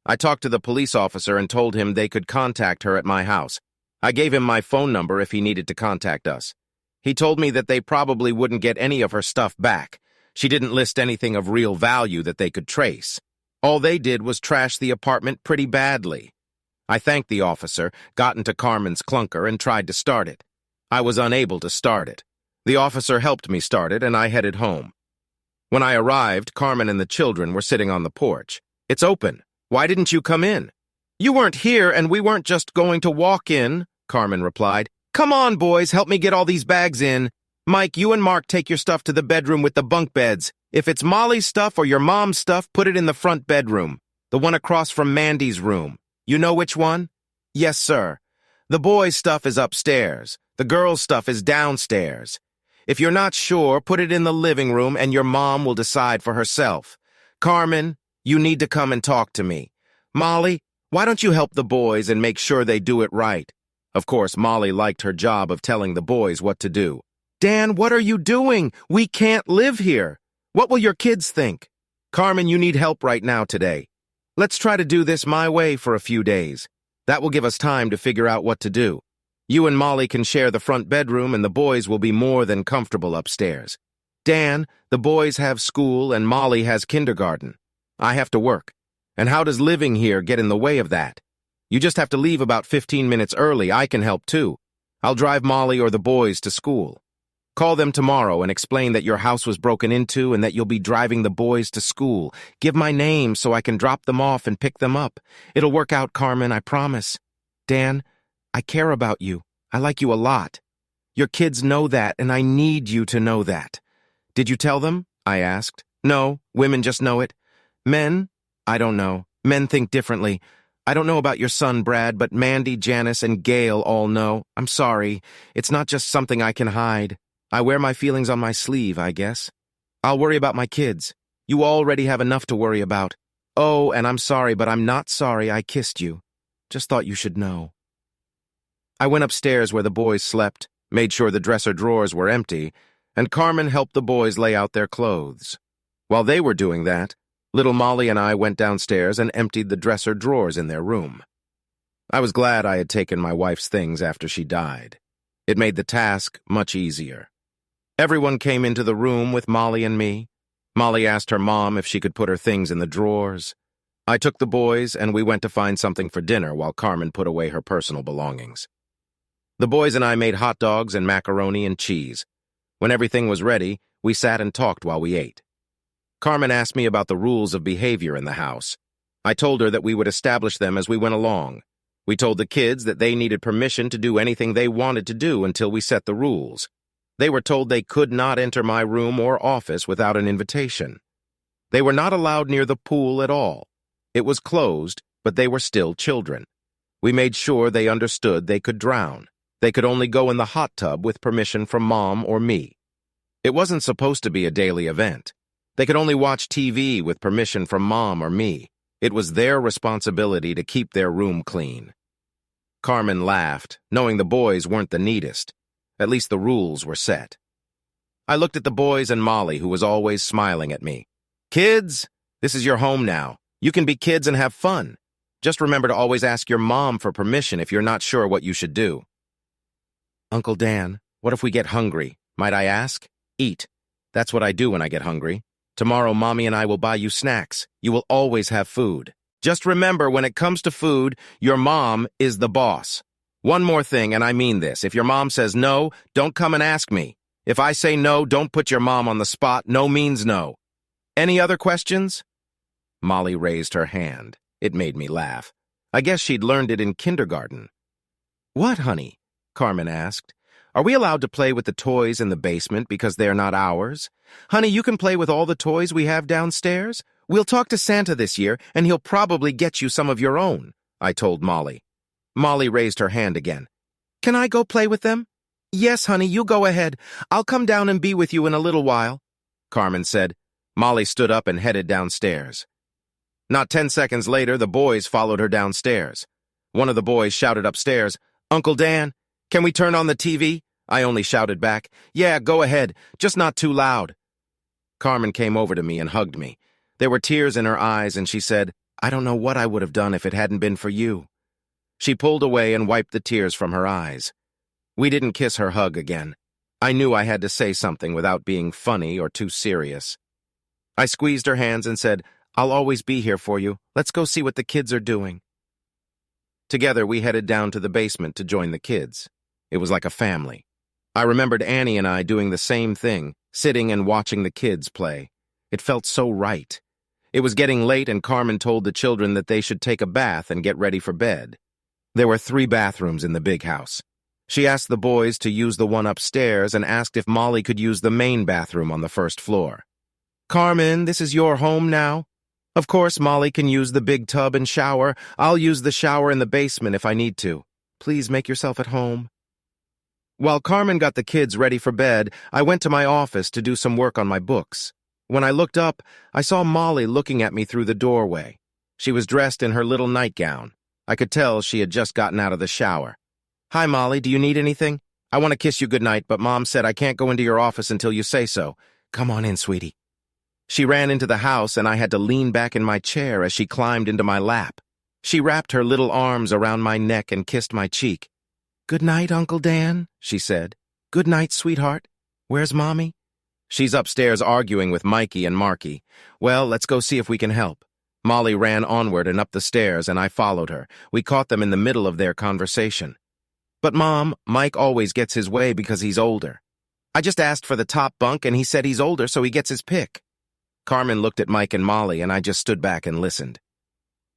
I talked to the police officer and told him they could contact her at my house. I gave him my phone number if he needed to contact us. He told me that they probably wouldn't get any of her stuff back. She didn't list anything of real value that they could trace. All they did was trash the apartment pretty badly. I thanked the officer, got into Carmen's clunker, and tried to start it. I was unable to start it. The officer helped me start it, and I headed home. When I arrived, Carmen and the children were sitting on the porch. It's open. Why didn't you come in? You weren't here, and we weren't just going to walk in, Carmen replied. Come on, boys, help me get all these bags in. Mike, you and Mark take your stuff to the bedroom with the bunk beds. If it's Molly's stuff or your mom's stuff, put it in the front bedroom, the one across from Mandy's room. You know which one? Yes, sir. The boys' stuff is upstairs. The girls' stuff is downstairs. If you're not sure, put it in the living room and your mom will decide for herself. Carmen, you need to come and talk to me. Molly, why don't you help the boys and make sure they do it right? Of course, Molly liked her job of telling the boys what to do. Dan, what are you doing? We can't live here. What will your kids think? Carmen, you need help right now today. Let's try to do this my way for a few days. That will give us time to figure out what to do. You and Molly can share the front bedroom and the boys will be more than comfortable upstairs. Dan, the boys have school and Molly has kindergarten. I have to work. And how does living here get in the way of that? You just have to leave about 15 minutes early. I can help too. I'll drive Molly or the boys to school. Call them tomorrow and explain that your house was broken into and that you'll be driving the boys to school. Give my name so I can drop them off and pick them up. It'll work out, Carmen, I promise. Dan, I care about you. I like you a lot. Your kids know that, and I need you to know that. Did you tell them? I asked. No, women just know it. Men? I don't know. Men think differently. I don't know about your son, Brad, but Mandy, Janice, and Gail all know. I'm sorry. It's not just something I can hide. I wear my feelings on my sleeve, I guess. I'll worry about my kids. You already have enough to worry about. Oh, and I'm sorry, but I'm not sorry I kissed you. Just thought you should know. I went upstairs where the boys slept, made sure the dresser drawers were empty, and Carmen helped the boys lay out their clothes. While they were doing that, little Molly and I went downstairs and emptied the dresser drawers in their room. I was glad I had taken my wife's things after she died. It made the task much easier. Everyone came into the room with Molly and me. Molly asked her mom if she could put her things in the drawers. I took the boys and we went to find something for dinner while Carmen put away her personal belongings. The boys and I made hot dogs and macaroni and cheese. When everything was ready, we sat and talked while we ate. Carmen asked me about the rules of behavior in the house. I told her that we would establish them as we went along. We told the kids that they needed permission to do anything they wanted to do until we set the rules. They were told they could not enter my room or office without an invitation. They were not allowed near the pool at all. It was closed, but they were still children. We made sure they understood they could drown. They could only go in the hot tub with permission from Mom or me. It wasn't supposed to be a daily event. They could only watch TV with permission from Mom or me. It was their responsibility to keep their room clean. Carmen laughed, knowing the boys weren't the neatest. At least the rules were set. I looked at the boys and Molly, who was always smiling at me. Kids, this is your home now. You can be kids and have fun. Just remember to always ask your mom for permission if you're not sure what you should do. Uncle Dan, what if we get hungry? Might I ask? Eat. That's what I do when I get hungry. Tomorrow, Mommy and I will buy you snacks. You will always have food. Just remember, when it comes to food, your mom is the boss. One more thing, and I mean this. If your mom says no, don't come and ask me. If I say no, don't put your mom on the spot. No means no. Any other questions? Molly raised her hand. It made me laugh. I guess she'd learned it in kindergarten. What, honey? Carmen asked. Are we allowed to play with the toys in the basement because they're not ours? Honey, you can play with all the toys we have downstairs. We'll talk to Santa this year, and he'll probably get you some of your own, I told Molly. Molly raised her hand again. Can I go play with them? Yes, honey, you go ahead. I'll come down and be with you in a little while, Carmen said. Molly stood up and headed downstairs. Not 10 seconds later, the boys followed her downstairs. One of the boys shouted upstairs, Uncle Dan, can we turn on the TV? I only shouted back, yeah, go ahead, just not too loud. Carmen came over to me and hugged me. There were tears in her eyes, and she said, I don't know what I would have done if it hadn't been for you. She pulled away and wiped the tears from her eyes. We didn't kiss her hug again. I knew I had to say something without being funny or too serious. I squeezed her hands and said, I'll always be here for you. Let's go see what the kids are doing. Together, we headed down to the basement to join the kids. It was like a family. I remembered Annie and I doing the same thing, sitting and watching the kids play. It felt so right. It was getting late, and Carmen told the children that they should take a bath and get ready for bed. There were 3 bathrooms in the big house. She asked the boys to use the one upstairs and asked if Molly could use the main bathroom on the first floor. "Carmen, this is your home now? Of course, Molly can use the big tub and shower. I'll use the shower in the basement if I need to. Please make yourself at home." While Carmen got the kids ready for bed, I went to my office to do some work on my books. When I looked up, I saw Molly looking at me through the doorway. She was dressed in her little nightgown. I could tell she had just gotten out of the shower. "Hi, Molly, do you need anything? I want to kiss you goodnight, but Mom said I can't go into your office until you say so. Come on in, sweetie." She ran into the house, and I had to lean back in my chair as she climbed into my lap. She wrapped her little arms around my neck and kissed my cheek. "Good night, Uncle Dan," she said. "Good night, sweetheart. Where's Mommy?" "She's upstairs arguing with Mikey and Marky. Well, let's go see if we can help." Molly ran onward and up the stairs, and I followed her. We caught them in the middle of their conversation. "But Mom, Mike always gets his way because he's older. I just asked for the top bunk, and he said he's older, so he gets his pick." Carmen looked at Mike and Molly, and I just stood back and listened.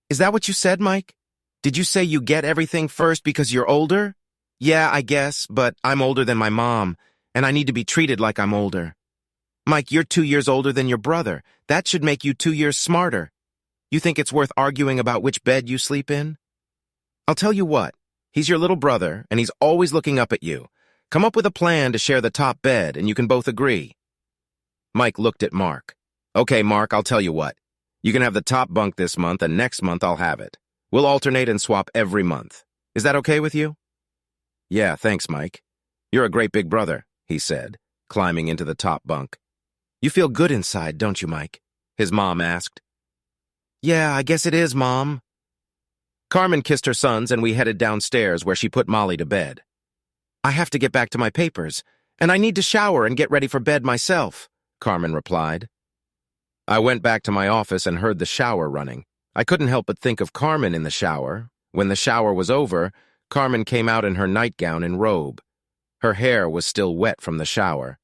"Is that what you said, Mike? Did you say you get everything first because you're older?" "Yeah, I guess, but I'm older than my mom, and I need to be treated like I'm older." "Mike, you're 2 years older than your brother. That should make you 2 years smarter. You think it's worth arguing about which bed you sleep in?" "I'll tell you what. He's your little brother, and he's always looking up at you. Come up with a plan to share the top bed, and you can both agree." Mike looked at Mark. "Okay, Mark, I'll tell you what. You can have the top bunk this month, and next month I'll have it. We'll alternate and swap every month. Is that okay with you?" "Yeah, thanks, Mike. You're a great big brother," he said, climbing into the top bunk. "You feel good inside, don't you, Mike?" his mom asked. "Yeah, I guess it is, Mom." Carmen kissed her sons, and we headed downstairs where she put Molly to bed. "I have to get back to my papers, and I need to shower and get ready for bed myself," Carmen replied. I went back to my office and heard the shower running. I couldn't help but think of Carmen in the shower. When the shower was over, Carmen came out in her nightgown and robe. Her hair was still wet from the shower.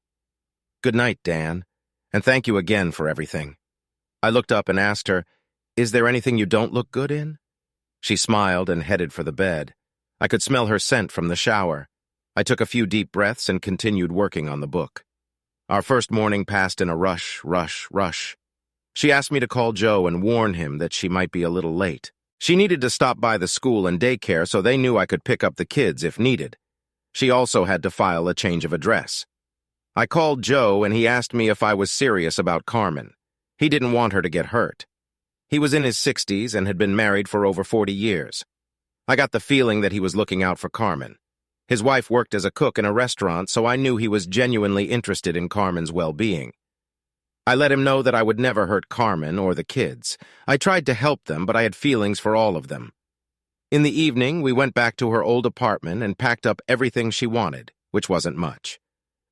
"Good night, Dan, and thank you again for everything." I looked up and asked her, "Is there anything you don't look good in?" She smiled and headed for the bed. I could smell her scent from the shower. I took a few deep breaths and continued working on the book. Our first morning passed in a rush. She asked me to call Joe and warn him that she might be a little late. She needed to stop by the school and daycare so they knew I could pick up the kids if needed. She also had to file a change of address. I called Joe, and he asked me if I was serious about Carmen. He didn't want her to get hurt. He was in his 60s and had been married for over 40 years. I got the feeling that he was looking out for Carmen. His wife worked as a cook in a restaurant, so I knew he was genuinely interested in Carmen's well-being. I let him know that I would never hurt Carmen or the kids. I tried to help them, but I had feelings for all of them. In the evening, we went back to her old apartment and packed up everything she wanted, which wasn't much.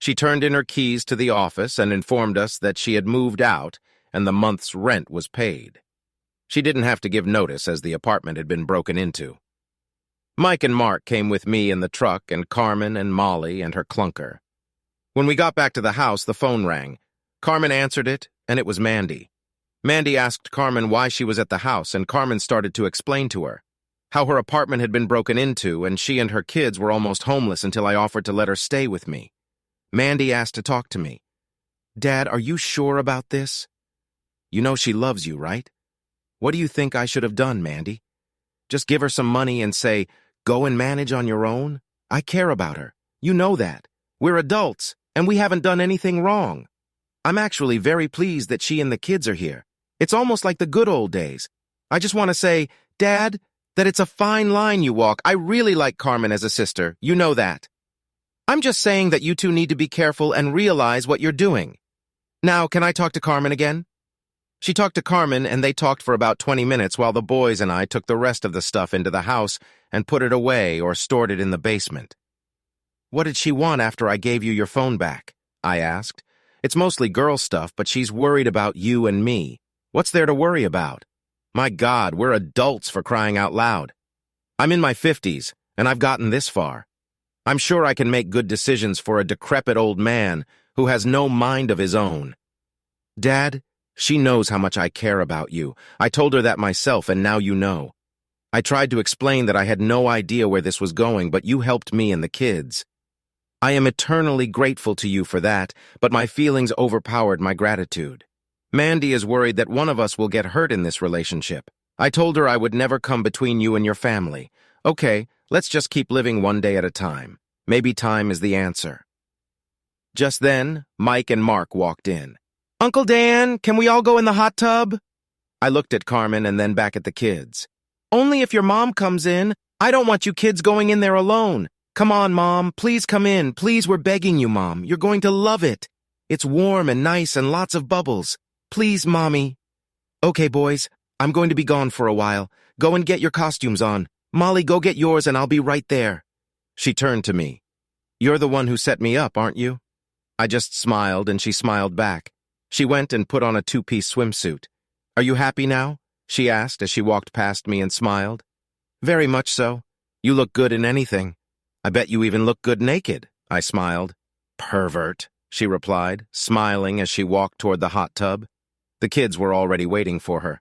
She turned in her keys to the office and informed us that she had moved out and the month's rent was paid. She didn't have to give notice as the apartment had been broken into. Mike and Mark came with me in the truck, and Carmen and Molly and her clunker. When we got back to the house, the phone rang. Carmen answered it, and it was Mandy. Mandy asked Carmen why she was at the house, and Carmen started to explain to her how her apartment had been broken into, and she and her kids were almost homeless until I offered to let her stay with me. Mandy asked to talk to me. "Dad, are you sure about this? You know she loves you, right? What do you think I should have done, Mandy? Just give her some money and say, 'Go and manage on your own'? I care about her. You know that. We're adults, and we haven't done anything wrong. I'm actually very pleased that she and the kids are here. It's almost like the good old days. I just want to say, Dad, that it's a fine line you walk. I really like Carmen as a sister. You know that. I'm just saying that you two need to be careful and realize what you're doing. Now, can I talk to Carmen again?" She talked to Carmen, and they talked for about 20 minutes while the boys and I took the rest of the stuff into the house and put it away or stored it in the basement. "What did she want after I gave you your phone back?" I asked. "It's mostly girl stuff, but she's worried about you and me. What's there to worry about? My God, we're adults, for crying out loud. I'm in my 50s, and I've gotten this far. I'm sure I can make good decisions for a decrepit old man who has no mind of his own. Dad, she knows how much I care about you. I told her that myself, and now you know. I tried to explain that I had no idea where this was going, but you helped me and the kids. I am eternally grateful to you for that, but my feelings overpowered my gratitude. Mandy is worried that one of us will get hurt in this relationship. I told her I would never come between you and your family. Okay, let's just keep living one day at a time. Maybe time is the answer. Just then, Mike and Mark walked in. Uncle Dan, can we all go in the hot tub? I looked at Carmen and then back at the kids. Only if your mom comes in. I don't want you kids going in there alone. Come on, Mom. Please come in. Please, we're begging you, Mom. You're going to love it. It's warm and nice and lots of bubbles. Please, Mommy. Okay, boys. I'm going to be gone for a while. Go and get your costumes on. Molly, go get yours and I'll be right there. She turned to me. You're the one who set me up, aren't you? I just smiled and she smiled back. She went and put on a two-piece swimsuit. Are you happy now? She asked as she walked past me and smiled. Very much so. You look good in anything. I bet you even look good naked, I smiled. Pervert, she replied, smiling as she walked toward the hot tub. The kids were already waiting for her.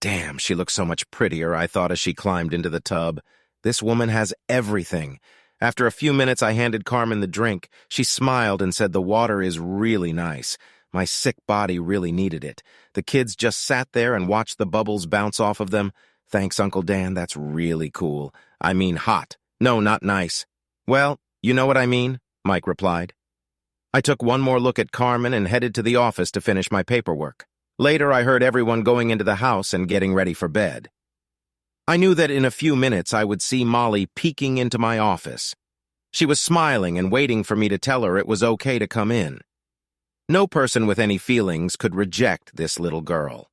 Damn, she looks so much prettier, I thought as she climbed into the tub. This woman has everything. After a few minutes, I handed Carmen the drink. She smiled and said the water is really nice. My sick body really needed it. The kids just sat there and watched the bubbles bounce off of them. Thanks, Uncle Dan, that's really cool. I mean hot. No, not nice. Well, you know what I mean, Mike replied. I took one more look at Carmen and headed to the office to finish my paperwork. Later, I heard everyone going into the house and getting ready for bed. I knew that in a few minutes I would see Molly peeking into my office. She was smiling and waiting for me to tell her it was okay to come in. No person with any feelings could reject this little girl.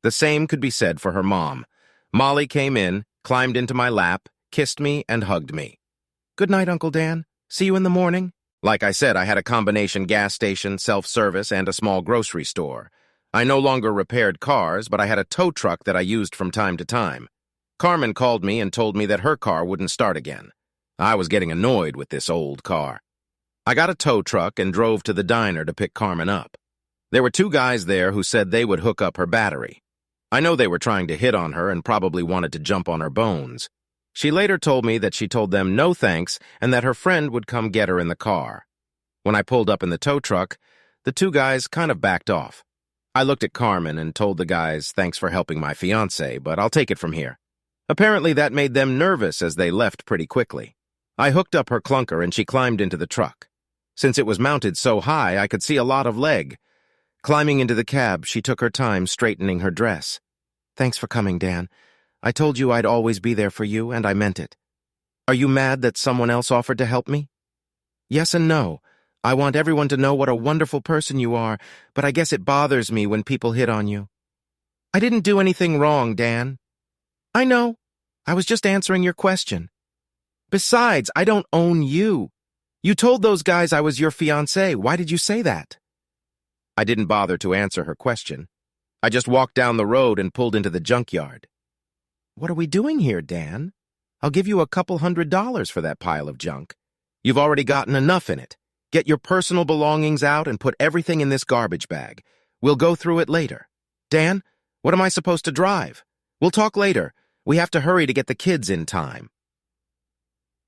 The same could be said for her mom. Molly came in, climbed into my lap, kissed me, and hugged me. Good night, Uncle Dan. See you in the morning. Like I said, I had a combination gas station, self-service, and a small grocery store. I no longer repaired cars, but I had a tow truck that I used from time to time. Carmen called me and told me that her car wouldn't start again. I was getting annoyed with this old car. I got a tow truck and drove to the diner to pick Carmen up. There were two guys there who said they would hook up her battery. I know they were trying to hit on her and probably wanted to jump on her bones. She later told me that she told them no thanks and that her friend would come get her in the car. When I pulled up in the tow truck, the two guys kind of backed off. I looked at Carmen and told the guys thanks for helping my fiancé, but I'll take it from here. Apparently that made them nervous as they left pretty quickly. I hooked up her clunker and she climbed into the truck. Since it was mounted so high, I could see a lot of leg. Climbing into the cab, she took her time straightening her dress. Thanks for coming, Dan. I told you I'd always be there for you, and I meant it. Are you mad that someone else offered to help me? Yes and no. I want everyone to know what a wonderful person you are, but I guess it bothers me when people hit on you. I didn't do anything wrong, Dan. I know. I was just answering your question. Besides, I don't own you. You told those guys I was your fiancé. Why did you say that? I didn't bother to answer her question. I just walked down the road and pulled into the junkyard. What are we doing here, Dan? I'll give you $200 for that pile of junk. You've already gotten enough in it. Get your personal belongings out and put everything in this garbage bag. We'll go through it later. Dan, what am I supposed to drive? We'll talk later. We have to hurry to get the kids in time.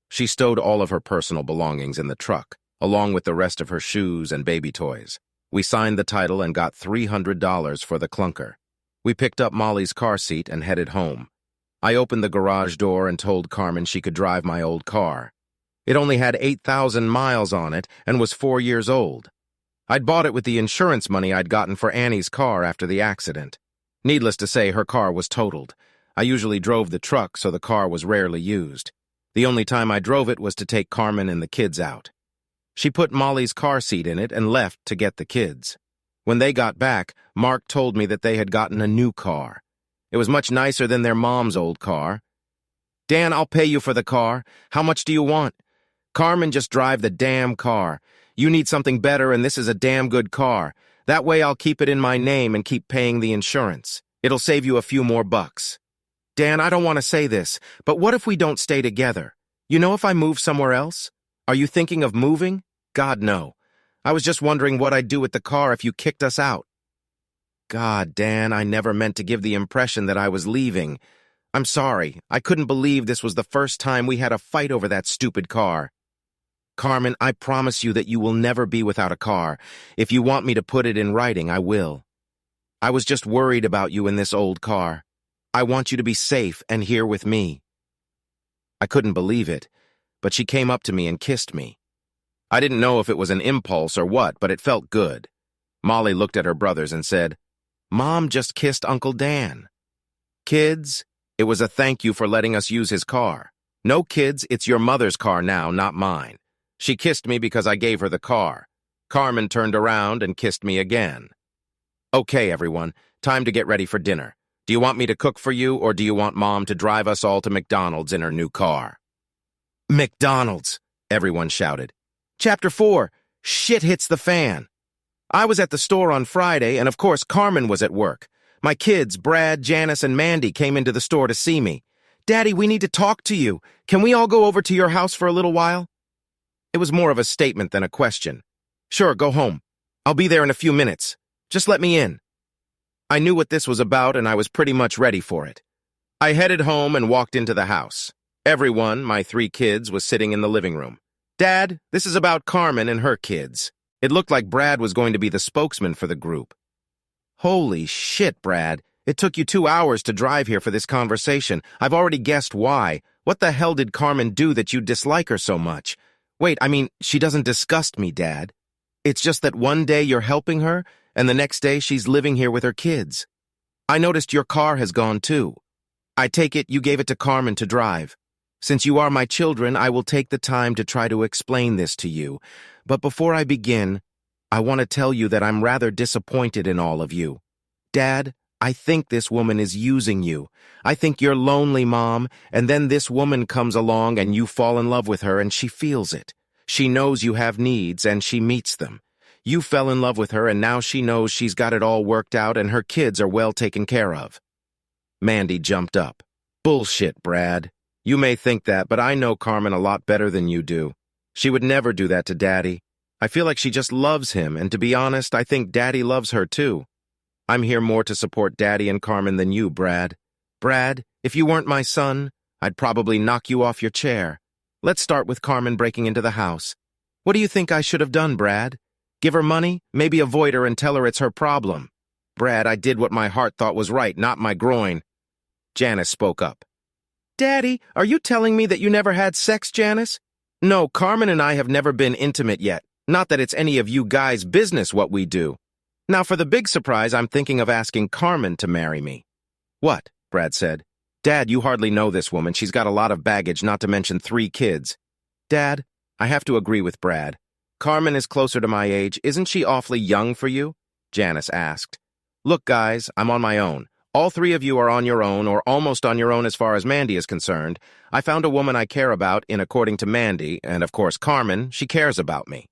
She stowed all of her personal belongings in the truck, along with the rest of her shoes and baby toys. We signed the title and got $300 for the clunker. We picked up Molly's car seat and headed home. I opened the garage door and told Carmen she could drive my old car. It only had 8,000 miles on it and was 4 years old. I'd bought it with the insurance money I'd gotten for Annie's car after the accident. Needless to say, her car was totaled. I usually drove the truck, so the car was rarely used. The only time I drove it was to take Carmen and the kids out. She put Molly's car seat in it and left to get the kids. When they got back, Mark told me that they had gotten a new car. It was much nicer than their mom's old car. Dan, I'll pay you for the car. How much do you want? Carmen, just drive the damn car. You need something better, and this is a damn good car. That way I'll keep it in my name and keep paying the insurance. It'll save you a few more bucks. Dan, I don't want to say this, but what if we don't stay together? You know, if I move somewhere else? Are you thinking of moving? God, no. I was just wondering what I'd do with the car if you kicked us out. God, Dan, I never meant to give the impression that I was leaving. I'm sorry. I couldn't believe this was the first time we had a fight over that stupid car. Carmen, I promise you that you will never be without a car. If you want me to put it in writing, I will. I was just worried about you in this old car. I want you to be safe and here with me. I couldn't believe it, but she came up to me and kissed me. I didn't know if it was an impulse or what, but it felt good. Molly looked at her brothers and said, "Mom just kissed Uncle Dan." "Kids, it was a thank you for letting us use his car. No, kids, it's your mother's car now, not mine. She kissed me because I gave her the car." Carmen turned around and kissed me again. "Okay, everyone, time to get ready for dinner. Do you want me to cook for you, or do you want Mom to drive us all to McDonald's in her new car?" "McDonald's!" everyone shouted. Chapter 4, Shit Hits the Fan. I was at the store on Friday, and of course Carmen was at work. My kids, Brad, Janice, and Mandy, came into the store to see me. "Daddy, we need to talk to you. Can we all go over to your house for a little while?" It was more of a statement than a question. "Sure, go home. I'll be there in a few minutes. Just let me in." I knew what this was about, and I was pretty much ready for it. I headed home and walked into the house. Everyone, my 3 kids, was sitting in the living room. "Dad, this is about Carmen and her kids." It looked like Brad was going to be the spokesman for the group. "Holy shit, Brad. It took you 2 hours to drive here for this conversation. I've already guessed why. What the hell did Carmen do that you dislike her so much? Wait, I mean, she doesn't disgust me, Dad. It's just that one day you're helping her, and the next day she's living here with her kids. I noticed your car has gone too. I take it you gave it to Carmen to drive. Since you are my children, I will take the time to try to explain this to you. But before I begin, I want to tell you that I'm rather disappointed in all of you. Dad, I think this woman is using you. I think you're lonely, Mom, and then this woman comes along and you fall in love with her and she feels it. She knows you have needs and she meets them. You fell in love with her and now she knows she's got it all worked out and her kids are well taken care of." Mandy jumped up. "Bullshit, Brad. You may think that, but I know Carmen a lot better than you do. She would never do that to Daddy. I feel like she just loves him, and to be honest, I think Daddy loves her too. I'm here more to support Daddy and Carmen than you, Brad. Brad, if you weren't my son, I'd probably knock you off your chair. Let's start with Carmen breaking into the house. What do you think I should have done, Brad? Give her money? Maybe avoid her and tell her it's her problem. Brad, I did what my heart thought was right, not my groin." Janice spoke up. "Daddy, are you telling me that you never had sex, Janice?" "No, Carmen and I have never been intimate yet. Not that it's any of you guys' business what we do. Now, for the big surprise, I'm thinking of asking Carmen to marry me." "What?" Brad said. "Dad, you hardly know this woman. She's got a lot of baggage, not to mention 3 kids. Dad, I have to agree with Brad. Carmen is closer to my age. Isn't she awfully young for you?" Janice asked. "Look, guys, I'm on my own. All 3 of you are on your own, or almost on your own as far as Mandy is concerned. I found a woman I care about, and according to Mandy, and of course Carmen, she cares about me.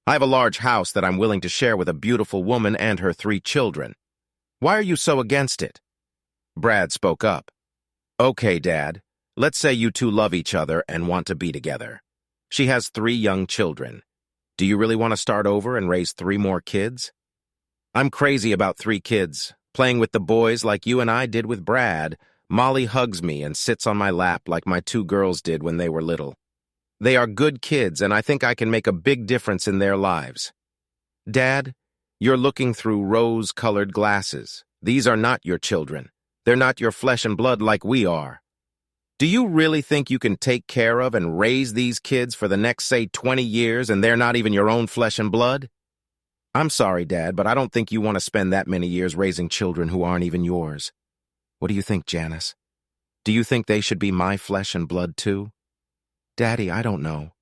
I have a large house that I'm willing to share with a beautiful woman and her 3 children. Why are you so against it?" Brad spoke up. "Okay, Dad, let's say you 2 love each other and want to be together. She has 3 young children. Do you really want to start over and raise 3 more kids?" "I'm crazy about 3 kids. Playing with the boys like you and I did with Brad. Molly hugs me and sits on my lap like my 2 girls did when they were little. They are good kids, and I think I can make a big difference in their lives." "Dad, you're looking through rose-colored glasses. These are not your children. They're not your flesh and blood like we are. Do you really think you can take care of and raise these kids for the next, say, 20 years, and they're not even your own flesh and blood? I'm sorry, Dad, but I don't think you want to spend that many years raising children who aren't even yours. What do you think, Janice? Do you think they should be my flesh and blood too?" "Daddy, I don't know.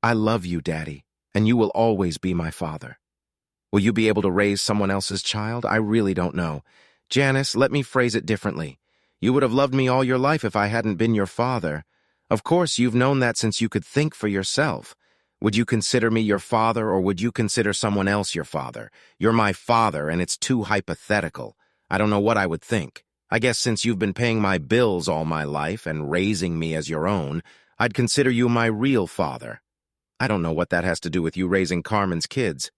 I love you, Daddy, and you will always be my father. Will you be able to raise someone else's child? I really don't know. Janice, let me phrase it differently. You would have loved me all your life if I hadn't been your father. Of course, you've known that since you could think for yourself. Would you consider me your father, or would you consider someone else your father? You're my father, and it's too hypothetical. I don't know what I would think. I guess since you've been paying my bills all my life and raising me as your own, I'd consider you my real father. I don't know what that has to do with you raising Carmen's kids.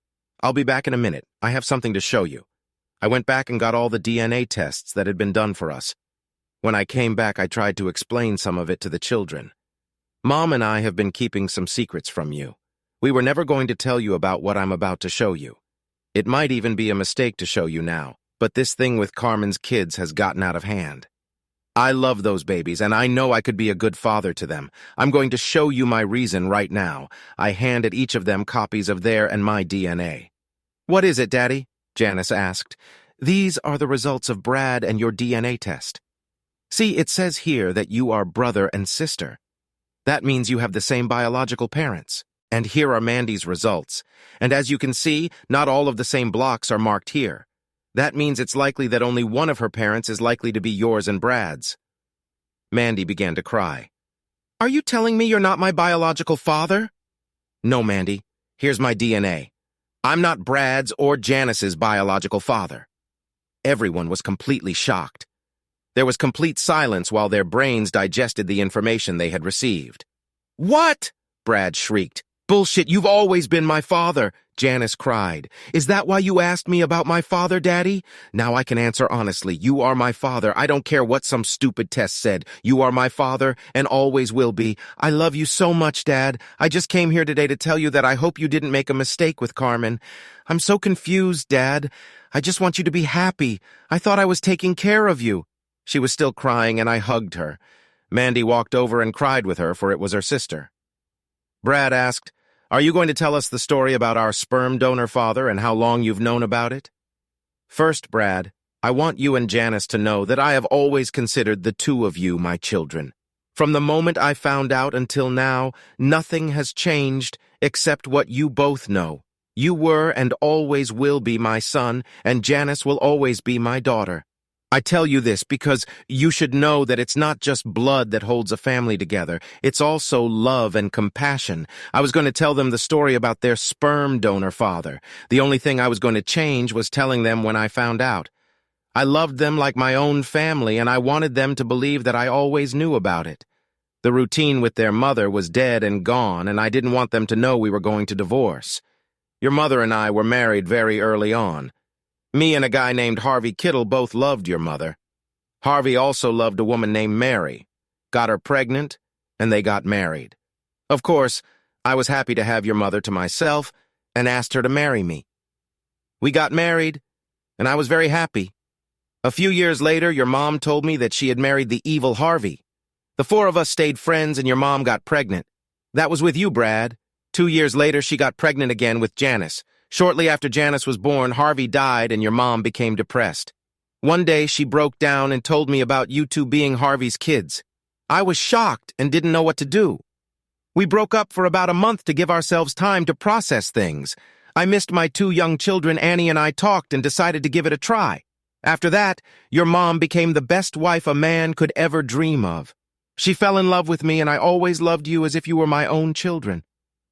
I'll be back in a minute. I have something to show you. I went back and got all the DNA tests that had been done for us. When I came back, I tried to explain some of it to the children. Mom and I have been keeping some secrets from you. We were never going to tell you about what I'm about to show you. It might even be a mistake to show you now, but this thing with Carmen's kids has gotten out of hand. I love those babies, and I know I could be a good father to them. I'm going to show you my reason right now. I handed each of them copies of their and my DNA. What is it, Daddy? Janice asked. These are the results of Brad and your DNA test. See, it says here that you are brother and sister. That means you have the same biological parents. And here are Mandy's results. And as you can see, not all of the same blocks are marked here. That means it's likely that only one of her parents is likely to be yours and Brad's. Mandy began to cry. Are you telling me you're not my biological father? No, Mandy. Here's my DNA. I'm not Brad's or Janice's biological father. Everyone was completely shocked. There was complete silence while their brains digested the information they had received. What? Brad shrieked. Bullshit, you've always been my father, Janice cried. Is that why you asked me about my father, Daddy? Now I can answer honestly. You are my father. I don't care what some stupid test said. You are my father and always will be. I love you so much, Dad. I just came here today to tell you that I hope you didn't make a mistake with Carmen. I'm so confused, Dad. I just want you to be happy. I thought I was taking care of you. She was still crying, and I hugged her. Mandy walked over and cried with her, for it was her sister. Brad asked, Are you going to tell us the story about our sperm donor father and how long you've known about it? First, Brad, I want you and Janice to know that I have always considered the two of you my children. From the moment I found out until now, nothing has changed except what you both know. You were and always will be my son, and Janice will always be my daughter. I tell you this because you should know that it's not just blood that holds a family together. It's also love and compassion. I was going to tell them the story about their sperm donor father. The only thing I was going to change was telling them when I found out. I loved them like my own family, and I wanted them to believe that I always knew about it. The routine with their mother was dead and gone, and I didn't want them to know we were going to divorce. Your mother and I were married very early on. Me and a guy named Harvey Kittle both loved your mother. Harvey also loved a woman named Mary, got her pregnant, and they got married. Of course, I was happy to have your mother to myself and asked her to marry me. We got married, and I was very happy. A few years later, your mom told me that she had married the evil Harvey. The four of us stayed friends, and your mom got pregnant. That was with you, Brad. 2 years later, she got pregnant again with Janice. Shortly after Janice was born, Harvey died and your mom became depressed. One day, she broke down and told me about you two being Harvey's kids. I was shocked and didn't know what to do. We broke up for about a month to give ourselves time to process things. I missed my 2 young children. Annie and I talked and decided to give it a try. After that, your mom became the best wife a man could ever dream of. She fell in love with me, and I always loved you as if you were my own children.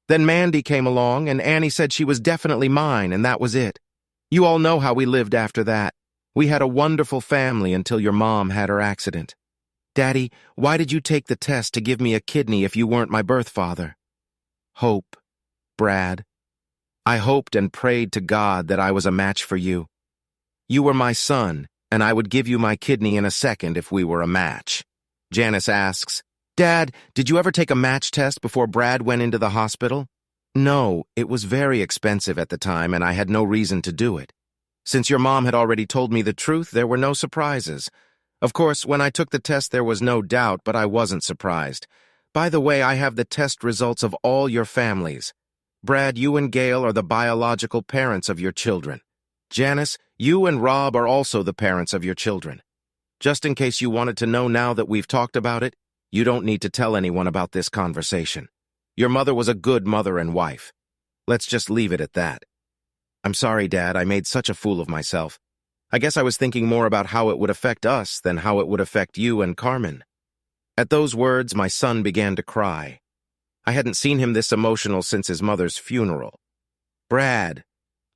Then Mandy came along, and Annie said she was definitely mine, and that was it. You all know how we lived after that. We had a wonderful family until your mom had her accident. Daddy, why did you take the test to give me a kidney if you weren't my birth father? Hope, Brad. I hoped and prayed to God that I was a match for you. You were my son, and I would give you my kidney in a second if we were a match. Janice asks, Dad, did you ever take a match test before Brad went into the hospital? No, it was very expensive at the time, and I had no reason to do it. Since your mom had already told me the truth, there were no surprises. Of course, when I took the test, there was no doubt, but I wasn't surprised. By the way, I have the test results of all your families. Brad, you and Gail are the biological parents of your children. Janice, you and Rob are also the parents of your children. Just in case you wanted to know now that we've talked about it, you don't need to tell anyone about this conversation. Your mother was a good mother and wife. Let's just leave it at that. I'm sorry, Dad, I made such a fool of myself. I guess I was thinking more about how it would affect us than how it would affect you and Carmen. At those words, my son began to cry. I hadn't seen him this emotional since his mother's funeral. Brad,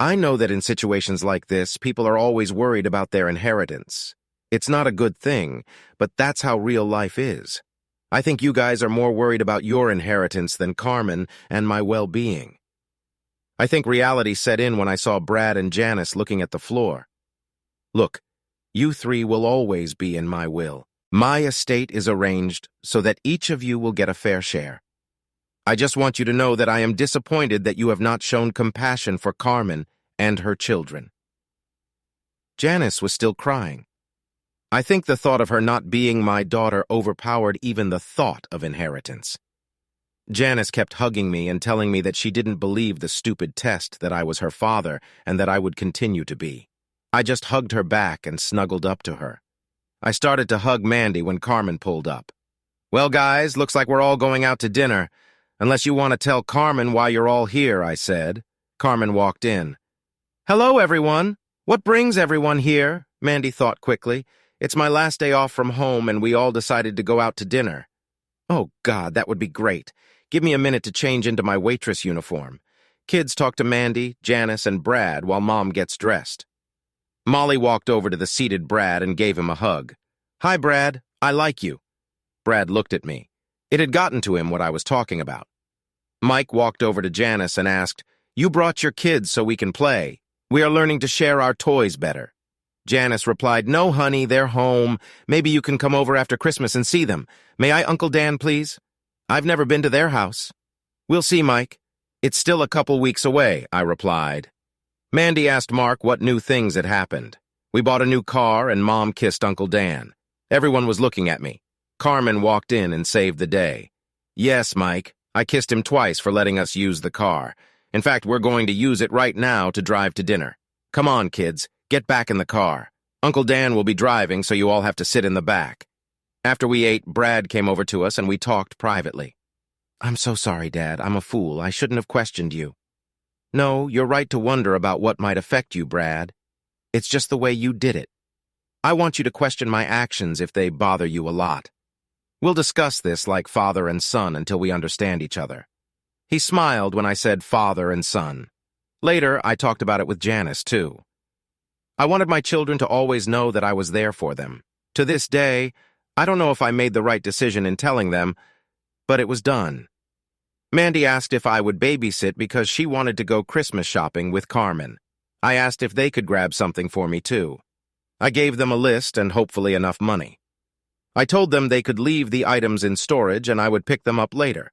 I know that in situations like this, people are always worried about their inheritance. It's not a good thing, but that's how real life is. I think you guys are more worried about your inheritance than Carmen and my well-being. I think reality set in when I saw Brad and Janice looking at the floor. Look, you 3 will always be in my will. My estate is arranged so that each of you will get a fair share. I just want you to know that I am disappointed that you have not shown compassion for Carmen and her children." Janice was still crying. I think the thought of her not being my daughter overpowered even the thought of inheritance. Janice kept hugging me and telling me that she didn't believe the stupid test, that I was her father and that I would continue to be. I just hugged her back and snuggled up to her. I started to hug Mandy when Carmen pulled up. "Well, guys, looks like we're all going out to dinner. Unless you want to tell Carmen why you're all here," I said. Carmen walked in. "Hello, everyone. What brings everyone here?" Mandy thought quickly. "It's my last day off from home, and we all decided to go out to dinner." "Oh, God, that would be great. Give me a minute to change into my waitress uniform." Kids talk to Mandy, Janice, and Brad while Mom gets dressed. Molly walked over to the seated Brad and gave him a hug. "Hi, Brad. I like you." Brad looked at me. It had gotten to him what I was talking about. Mike walked over to Janice and asked, "You brought your kids so we can play. We are learning to share our toys better." Janice replied, "No, honey, they're home. Maybe you can come over after Christmas and see them. May I, Uncle Dan, please? I've never been to their house." "We'll see, Mike. It's still a couple weeks away," I replied. Mandy asked Mark what new things had happened. We bought a new car and Mom kissed Uncle Dan. Everyone was looking at me. Carmen walked in and saved the day. "Yes, Mike. I kissed him twice for letting us use the car. In fact, we're going to use it right now to drive to dinner. Come on, kids. Get back in the car. Uncle Dan will be driving, so you all have to sit in the back." After we ate, Brad came over to us and we talked privately. "I'm so sorry, Dad. I'm a fool. I shouldn't have questioned you." "No, you're right to wonder about what might affect you, Brad. It's just the way you did it. I want you to question my actions if they bother you a lot. We'll discuss this like father and son until we understand each other." He smiled when I said father and son. Later, I talked about it with Janice, too. I wanted my children to always know that I was there for them. To this day, I don't know if I made the right decision in telling them, but it was done. Mandy asked if I would babysit because she wanted to go Christmas shopping with Carmen. I asked if they could grab something for me, too. I gave them a list and hopefully enough money. I told them they could leave the items in storage and I would pick them up later.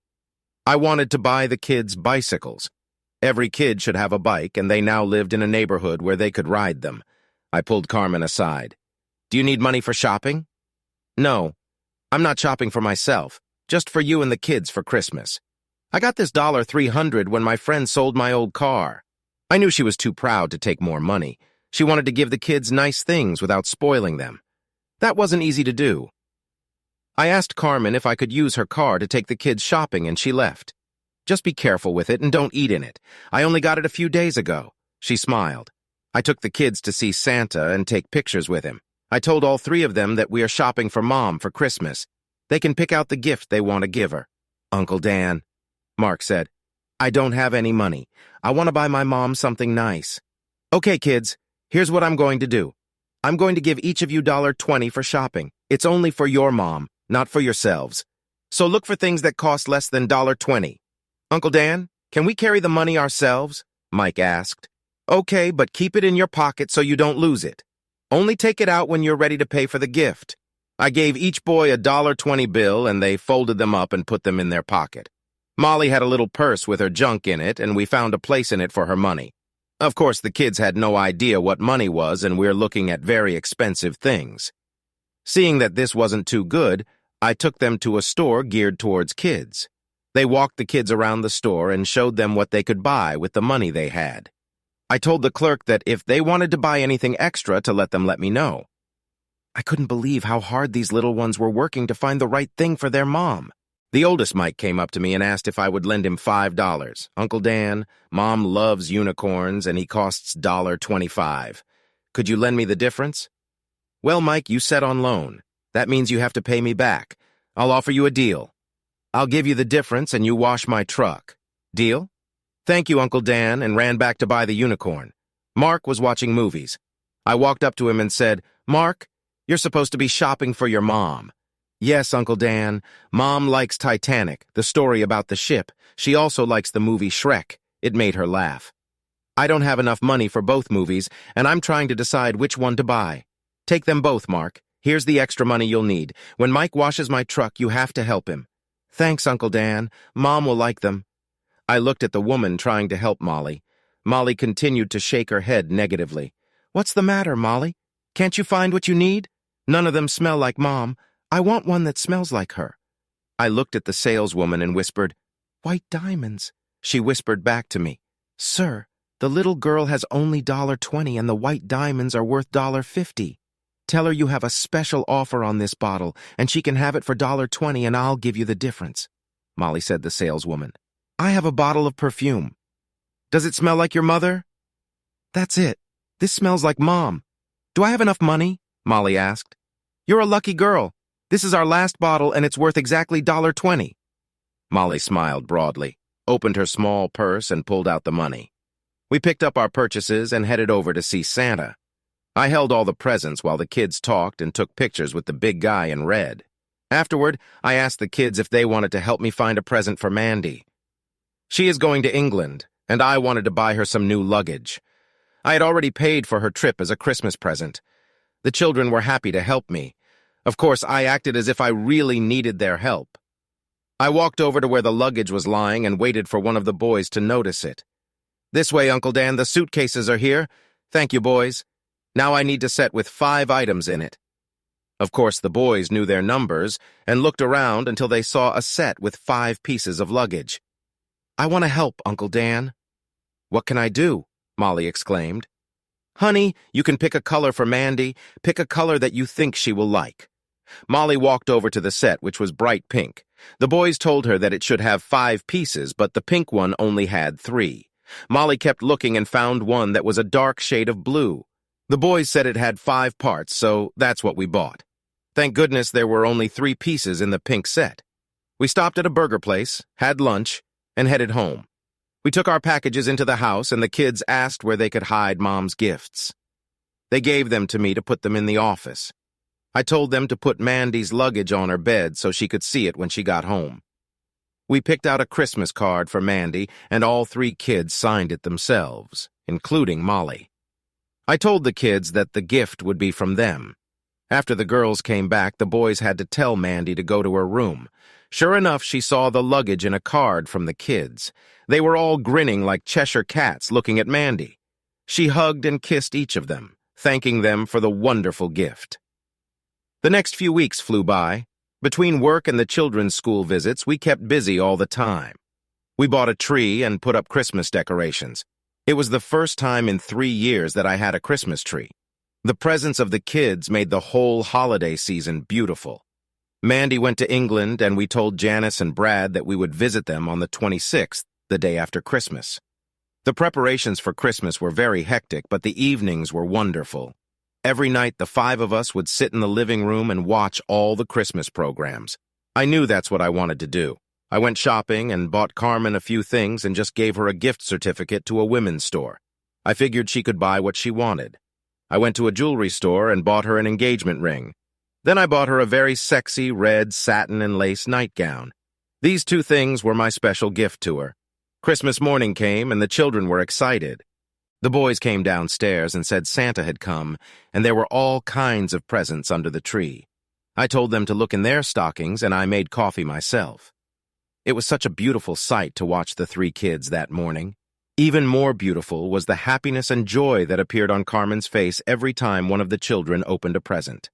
I wanted to buy the kids bicycles. Every kid should have a bike, and they now lived in a neighborhood where they could ride them. I pulled Carmen aside. "Do you need money for shopping?" "No, I'm not shopping for myself, just for you and the kids for Christmas. I got this $300 when my friend sold my old car. I knew she was too proud to take more money. She wanted to give the kids nice things without spoiling them. That wasn't easy to do. I asked Carmen if I could use her car to take the kids shopping, and she left. Just be careful with it and don't eat in it. I only got it a few days ago." She smiled. I took the kids to see Santa and take pictures with him. I told all three of them that we are shopping for Mom for Christmas. They can pick out the gift they want to give her. "Uncle Dan," Mark said, "I don't have any money. I want to buy my mom something nice." "Okay, kids, here's what I'm going to do. I'm going to give each of you $20 for shopping. It's only for your mom, not for yourselves. So look for things that cost less than $20. Uncle Dan, can we carry the money ourselves?" Mike asked. "Okay, but keep it in your pocket so you don't lose it. Only take it out when you're ready to pay for the gift." I gave each boy a $20 bill, and they folded them up and put them in their pocket. Molly had a little purse with her junk in it, and we found a place in it for her money. Of course, the kids had no idea what money was, and we're looking at very expensive things. Seeing that this wasn't too good, I took them to a store geared towards kids. They walked the kids around the store and showed them what they could buy with the money they had. I told the clerk that if they wanted to buy anything extra to let me know. I couldn't believe how hard these little ones were working to find the right thing for their mom. The oldest Mike came up to me and asked if I would lend him $5. "Uncle Dan, Mom loves unicorns and he costs $25. Could you lend me the difference?" "Well, Mike, you said on loan. That means you have to pay me back. I'll offer you a deal. I'll give you the difference and you wash my truck. Deal?" "Thank you, Uncle Dan," and ran back to buy the unicorn. Mark was watching movies. I walked up to him and said, "Mark, you're supposed to be shopping for your mom." "Yes, Uncle Dan. Mom likes Titanic, the story about the ship. She also likes the movie Shrek. It made her laugh. I don't have enough money for both movies, and I'm trying to decide which one to buy. Take them both, Mark. Here's the extra money you'll need. When Mike washes my truck, you have to help him. Thanks, Uncle Dan. Mom will like them. I looked at the woman trying to help Molly. Molly continued to shake her head negatively. What's the matter, Molly? Can't you find what you need? None of them smell like Mom. I want one that smells like her. I looked at the saleswoman and whispered, White diamonds. She whispered back to me, Sir, the little girl has only $1.20 and the white diamonds are worth $1.50. Tell her you have a special offer on this bottle and she can have it for $1.20 and I'll give you the difference. Molly said, the saleswoman. I have a bottle of perfume. Does it smell like your mother? That's it. This smells like Mom. Do I have enough money? Molly asked. You're a lucky girl. This is our last bottle and it's worth exactly $1.20. Molly smiled broadly, opened her small purse and pulled out the money. We picked up our purchases and headed over to see Santa. I held all the presents while the kids talked and took pictures with the big guy in red. Afterward, I asked the kids if they wanted to help me find a present for Mandy. She is going to England, and I wanted to buy her some new luggage. I had already paid for her trip as a Christmas present. The children were happy to help me. Of course, I acted as if I really needed their help. I walked over to where the luggage was lying and waited for one of the boys to notice it. This way, Uncle Dan, the suitcases are here. Thank you, boys. Now I need to set with 5 items in it. Of course, the boys knew their numbers and looked around until they saw a set with 5 pieces of luggage. I want to help, Uncle Dan. What can I do? Molly exclaimed. Honey, you can pick a color for Mandy. Pick a color that you think she will like. Molly walked over to the set, which was bright pink. The boys told her that it should have 5 pieces, but the pink one only had 3. Molly kept looking and found one that was a dark shade of blue. The boys said it had 5 parts, so that's what we bought. Thank goodness there were only 3 pieces in the pink set. We stopped at a burger place, had lunch, and headed home. We took our packages into the house, and the kids asked where they could hide Mom's gifts. They gave them to me to put them in the office. I told them to put Mandy's luggage on her bed so she could see it when she got home. We picked out a Christmas card for Mandy, and all 3 kids signed it themselves, including Molly. I told the kids that the gift would be from them. After the girls came back, the boys had to tell Mandy to go to her room. Sure enough, she saw the luggage and a card from the kids. They were all grinning like Cheshire cats looking at Mandy. She hugged and kissed each of them, thanking them for the wonderful gift. The next few weeks flew by. Between work and the children's school visits, we kept busy all the time. We bought a tree and put up Christmas decorations. It was the first time in 3 years that I had a Christmas tree. The presence of the kids made the whole holiday season beautiful. Mandy went to England, and we told Janice and Brad that we would visit them on the 26th, the day after Christmas. The preparations for Christmas were very hectic, but the evenings were wonderful. Every night, the 5 of us would sit in the living room and watch all the Christmas programs. I knew that's what I wanted to do. I went shopping and bought Carmen a few things and just gave her a gift certificate to a women's store. I figured she could buy what she wanted. I went to a jewelry store and bought her an engagement ring. Then I bought her a very sexy red satin and lace nightgown. These 2 things were my special gift to her. Christmas morning came and the children were excited. The boys came downstairs and said Santa had come, and there were all kinds of presents under the tree. I told them to look in their stockings, and I made coffee myself. It was such a beautiful sight to watch the 3 kids that morning. Even more beautiful was the happiness and joy that appeared on Carmen's face every time one of the children opened a present.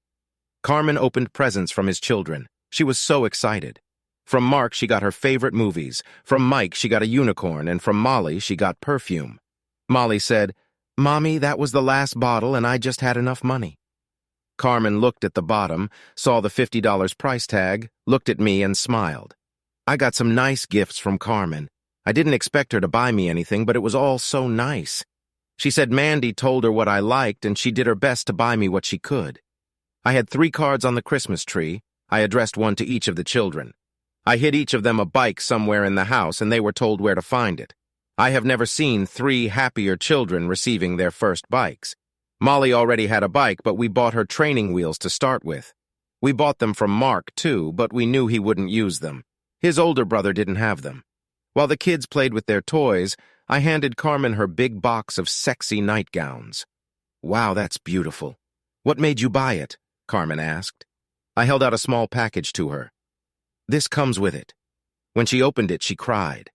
Carmen opened presents from his children. She was so excited. From Mark, she got her favorite movies. From Mike, she got a unicorn, and from Molly, she got perfume. Molly said, "Mommy, that was the last bottle, and I just had enough money." Carmen looked at the bottom, saw the $50 price tag, looked at me, and smiled. I got some nice gifts from Carmen. I didn't expect her to buy me anything, but it was all so nice. She said Mandy told her what I liked, and she did her best to buy me what she could. I had 3 cards on the Christmas tree. I addressed one to each of the children. I hid each of them a bike somewhere in the house, and they were told where to find it. I have never seen 3 happier children receiving their first bikes. Molly already had a bike, but we bought her training wheels to start with. We bought them from Mark, too, but we knew he wouldn't use them. His older brother didn't have them. While the kids played with their toys, I handed Carmen her big box of sexy nightgowns. Wow, that's beautiful. What made you buy it? Carmen asked. I held out a small package to her. This comes with it. When she opened it, she cried.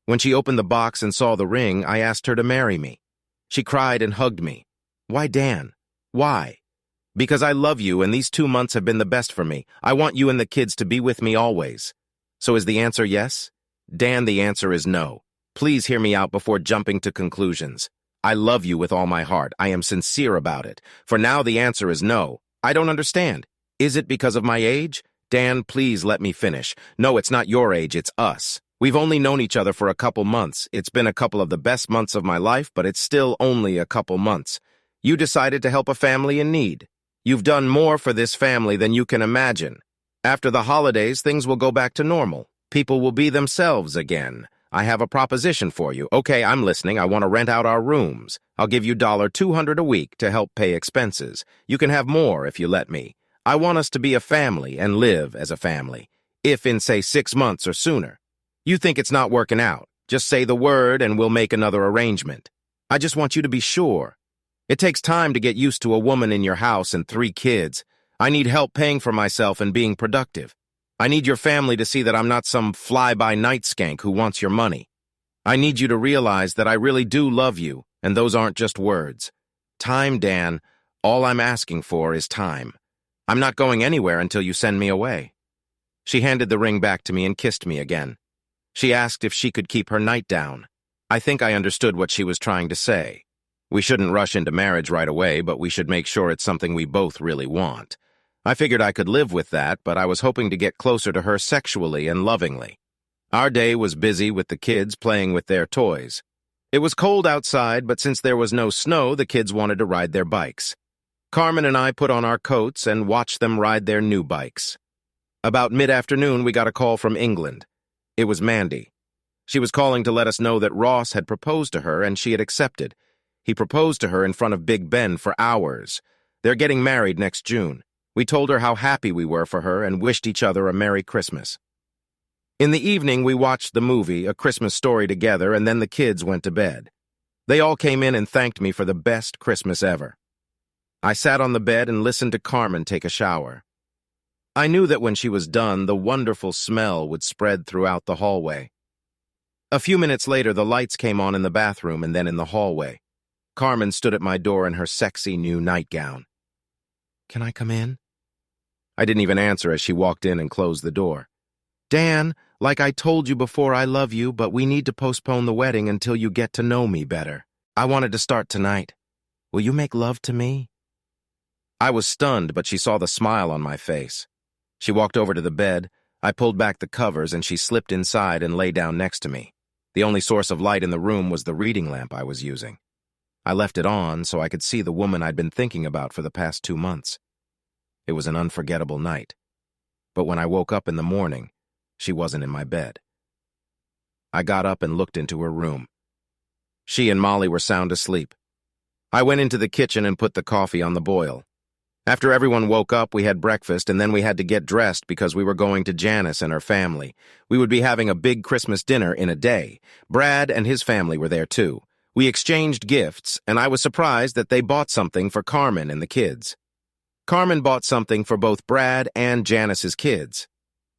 When she opened the box and saw the ring, I asked her to marry me. She cried and hugged me. Why, Dan? Why? Because I love you and these 2 months have been the best for me. I want you and the kids to be with me always. So is the answer yes? Dan, the answer is no. Please hear me out before jumping to conclusions. I love you with all my heart. I am sincere about it. For now, the answer is no. I don't understand. Is it because of my age? Dan, please let me finish. No, it's not your age, it's us. We've only known each other for a couple months. It's been a couple of the best months of my life, but it's still only a couple months. You decided to help a family in need. You've done more for this family than you can imagine. After the holidays, things will go back to normal. People will be themselves again. I have a proposition for you. Okay, I'm listening. I want to rent out our rooms. I'll give you $200 a week to help pay expenses. You can have more if you let me. I want us to be a family and live as a family, if in, say, 6 months or sooner. You think it's not working out. Just say the word and we'll make another arrangement. I just want you to be sure. It takes time to get used to a woman in your house and 3 kids. I need help paying for myself and being productive. I need your family to see that I'm not some fly-by-night skank who wants your money. I need you to realize that I really do love you, and those aren't just words. Time, Dan. All I'm asking for is time. I'm not going anywhere until you send me away. She handed the ring back to me and kissed me again. She asked if she could keep her night down. I think I understood what she was trying to say. We shouldn't rush into marriage right away, but we should make sure it's something we both really want. I figured I could live with that, but I was hoping to get closer to her sexually and lovingly. Our day was busy with the kids playing with their toys. It was cold outside, but since there was no snow, the kids wanted to ride their bikes. Carmen and I put on our coats and watched them ride their new bikes. About mid-afternoon, we got a call from England. It was Mandy. She was calling to let us know that Ross had proposed to her and she had accepted. He proposed to her in front of Big Ben for hours. They're getting married next June. We told her how happy we were for her and wished each other a Merry Christmas. In the evening, we watched the movie, A Christmas Story, together, and then the kids went to bed. They all came in and thanked me for the best Christmas ever. I sat on the bed and listened to Carmen take a shower. I knew that when she was done, the wonderful smell would spread throughout the hallway. A few minutes later, the lights came on in the bathroom and then in the hallway. Carmen stood at my door in her sexy new nightgown. Can I come in? I didn't even answer as she walked in and closed the door. Dan, like I told you before, I love you, but we need to postpone the wedding until you get to know me better. I wanted to start tonight. Will you make love to me? I was stunned, but she saw the smile on my face. She walked over to the bed. I pulled back the covers and she slipped inside and lay down next to me. The only source of light in the room was the reading lamp I was using. I left it on so I could see the woman I'd been thinking about for the past 2 months. It was an unforgettable night. But when I woke up in the morning, she wasn't in my bed. I got up and looked into her room. She and Molly were sound asleep. I went into the kitchen and put the coffee on the boil. After everyone woke up, we had breakfast, and then we had to get dressed because we were going to Janice and her family. We would be having a big Christmas dinner in a day. Brad and his family were there too. We exchanged gifts, and I was surprised that they bought something for Carmen and the kids. Carmen bought something for both Brad and Janice's kids.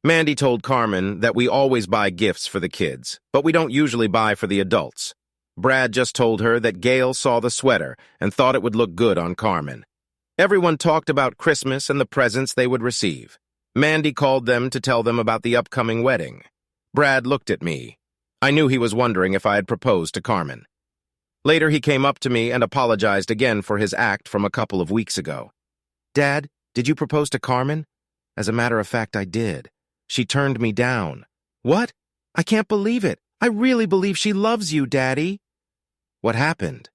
Mandy told Carmen that we always buy gifts for the kids, but we don't usually buy for the adults. Brad just told her that Gail saw the sweater and thought it would look good on Carmen. Everyone talked about Christmas and the presents they would receive. Mandy called them to tell them about the upcoming wedding. Brad looked at me. I knew he was wondering if I had proposed to Carmen. Later, he came up to me and apologized again for his act from a couple of weeks ago. Dad, did you propose to Carmen? As a matter of fact, I did. She turned me down. What? I can't believe it. I really believe she loves you, Daddy. What happened?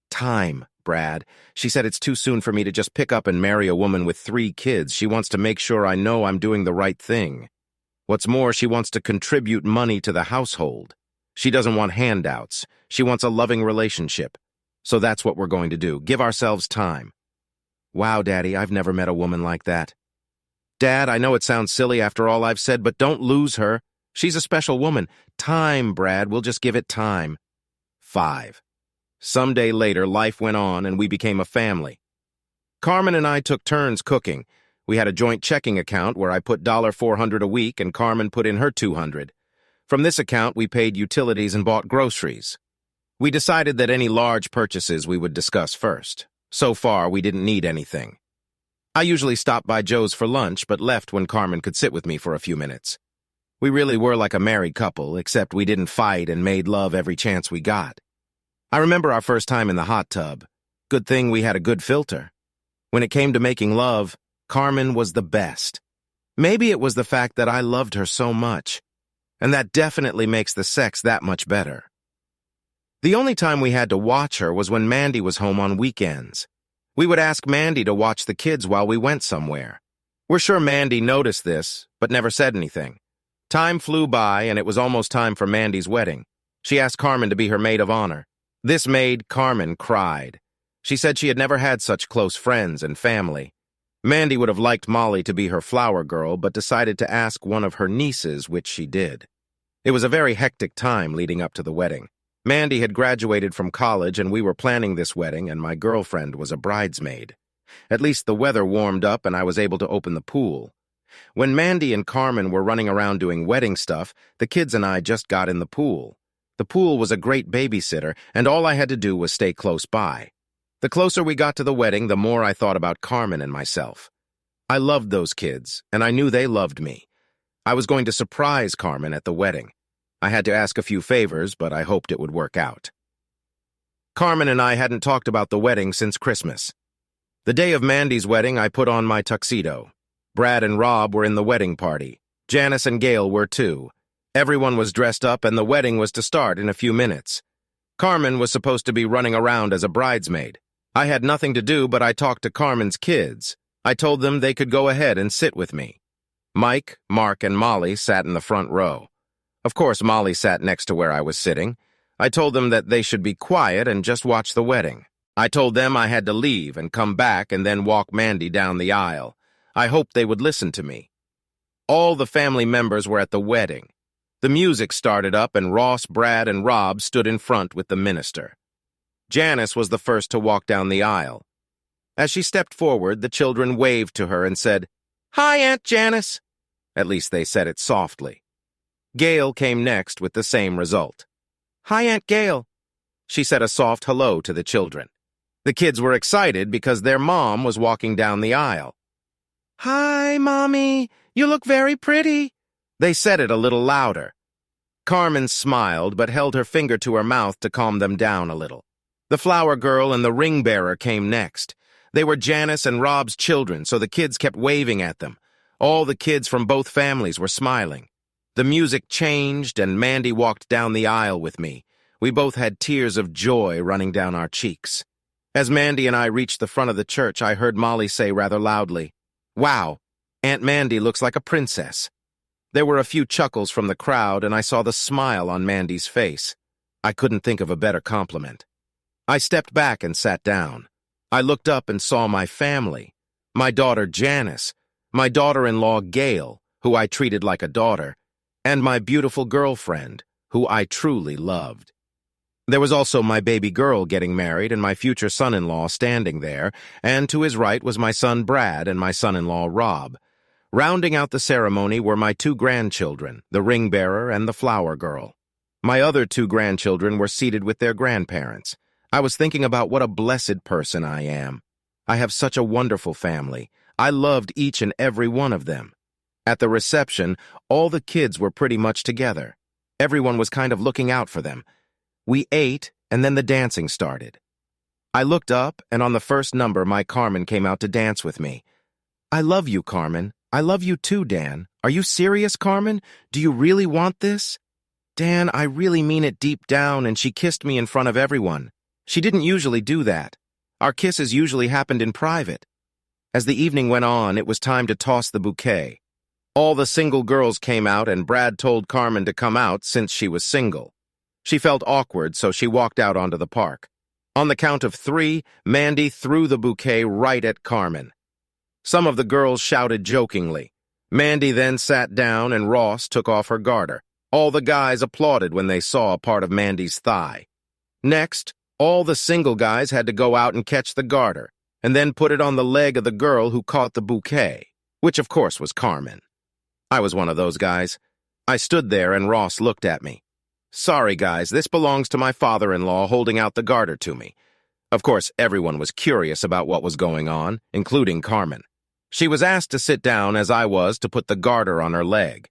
Time, Brad. She said it's too soon for me to just pick up and marry a woman with 3 kids. She wants to make sure I know I'm doing the right thing. What's more, she wants to contribute money to the household. She doesn't want handouts. She wants a loving relationship. So that's what we're going to do. Give ourselves time. Wow, Daddy, I've never met a woman like that. Dad, I know it sounds silly after all I've said, but don't lose her. She's a special woman. Time, Brad. We'll just give it time. 5. Some day later, life went on and we became a family. Carmen and I took turns cooking. We had a joint checking account where I put $400 a week and Carmen put in her $200. From this account, we paid utilities and bought groceries. We decided that any large purchases we would discuss first. So far, we didn't need anything. I usually stopped by Joe's for lunch, but left when Carmen could sit with me for a few minutes. We really were like a married couple, except we didn't fight and made love every chance we got. I remember our first time in the hot tub. Good thing we had a good filter. When it came to making love, Carmen was the best. Maybe it was the fact that I loved her so much, and that definitely makes the sex that much better. The only time we had to watch her was when Mandy was home on weekends. We would ask Mandy to watch the kids while we went somewhere. We're sure Mandy noticed this, but never said anything. Time flew by, and it was almost time for Mandy's wedding. She asked Carmen to be her maid of honor. This made Carmen cried. She said she had never had such close friends and family. Mandy would have liked Molly to be her flower girl, but decided to ask one of her nieces, which she did. It was a very hectic time leading up to the wedding. Mandy had graduated from college, and we were planning this wedding, and my girlfriend was a bridesmaid. At least the weather warmed up, and I was able to open the pool. When Mandy and Carmen were running around doing wedding stuff, the kids and I just got in the pool. The pool was a great babysitter, and all I had to do was stay close by. The closer we got to the wedding, the more I thought about Carmen and myself. I loved those kids, and I knew they loved me. I was going to surprise Carmen at the wedding. I had to ask a few favors, but I hoped it would work out. Carmen and I hadn't talked about the wedding since Christmas. The day of Mandy's wedding, I put on my tuxedo. Brad and Rob were in the wedding party. Janice and Gail were too. Everyone was dressed up, and the wedding was to start in a few minutes. Carmen was supposed to be running around as a bridesmaid. I had nothing to do, but I talked to Carmen's kids. I told them they could go ahead and sit with me. Mike, Mark, and Molly sat in the front row. Of course, Molly sat next to where I was sitting. I told them that they should be quiet and just watch the wedding. I told them I had to leave and come back and then walk Mandy down the aisle. I hoped they would listen to me. All the family members were at the wedding. The music started up, and Ross, Brad, and Rob stood in front with the minister. Janice was the first to walk down the aisle. As she stepped forward, the children waved to her and said, "Hi, Aunt Janice." At least they said it softly. Gail came next with the same result. "Hi, Aunt Gail." She said a soft hello to the children. The kids were excited because their mom was walking down the aisle. "Hi, Mommy. You look very pretty." They said it a little louder. Carmen smiled but held her finger to her mouth to calm them down a little. The flower girl and the ring bearer came next. They were Janice and Rob's children, so the kids kept waving at them. All the kids from both families were smiling. The music changed, and Mandy walked down the aisle with me. We both had tears of joy running down our cheeks. As Mandy and I reached the front of the church, I heard Molly say rather loudly, "Wow, Aunt Mandy looks like a princess." There were a few chuckles from the crowd, and I saw the smile on Mandy's face. I couldn't think of a better compliment. I stepped back and sat down. I looked up and saw my family. My daughter Janice, my daughter-in-law Gail, who I treated like a daughter, and my beautiful girlfriend, who I truly loved. There was also my baby girl getting married and my future son-in-law standing there, and to his right was my son Brad and my son-in-law Rob. Rounding out the ceremony were my two grandchildren, the ring bearer and the flower girl. My other two grandchildren were seated with their grandparents. I was thinking about what a blessed person I am. I have such a wonderful family. I loved each and every one of them. At the reception, all the kids were pretty much together. Everyone was kind of looking out for them. We ate, and then the dancing started. I looked up, and on the first number, my Carmen came out to dance with me. "I love you, Carmen. I love you too, Dan. Are you serious, Carmen? Do you really want this?" "Dan, I really mean it deep down," and she kissed me in front of everyone. She didn't usually do that. Our kisses usually happened in private. As the evening went on, it was time to toss the bouquet. All the single girls came out, and Brad told Carmen to come out since she was single. She felt awkward, so she walked out onto the park. On the count of 3, Mandy threw the bouquet right at Carmen. Some of the girls shouted jokingly. Mandy then sat down, and Ross took off her garter. All the guys applauded when they saw a part of Mandy's thigh. Next, all the single guys had to go out and catch the garter, and then put it on the leg of the girl who caught the bouquet. which of course was Carmen. I was one of those guys. I stood there and Ross looked at me. Sorry, guys, this belongs to my father-in-law holding out the garter to me. Of course, everyone was curious about what was going on, including Carmen. She was asked to sit down as I was to put the garter on her leg.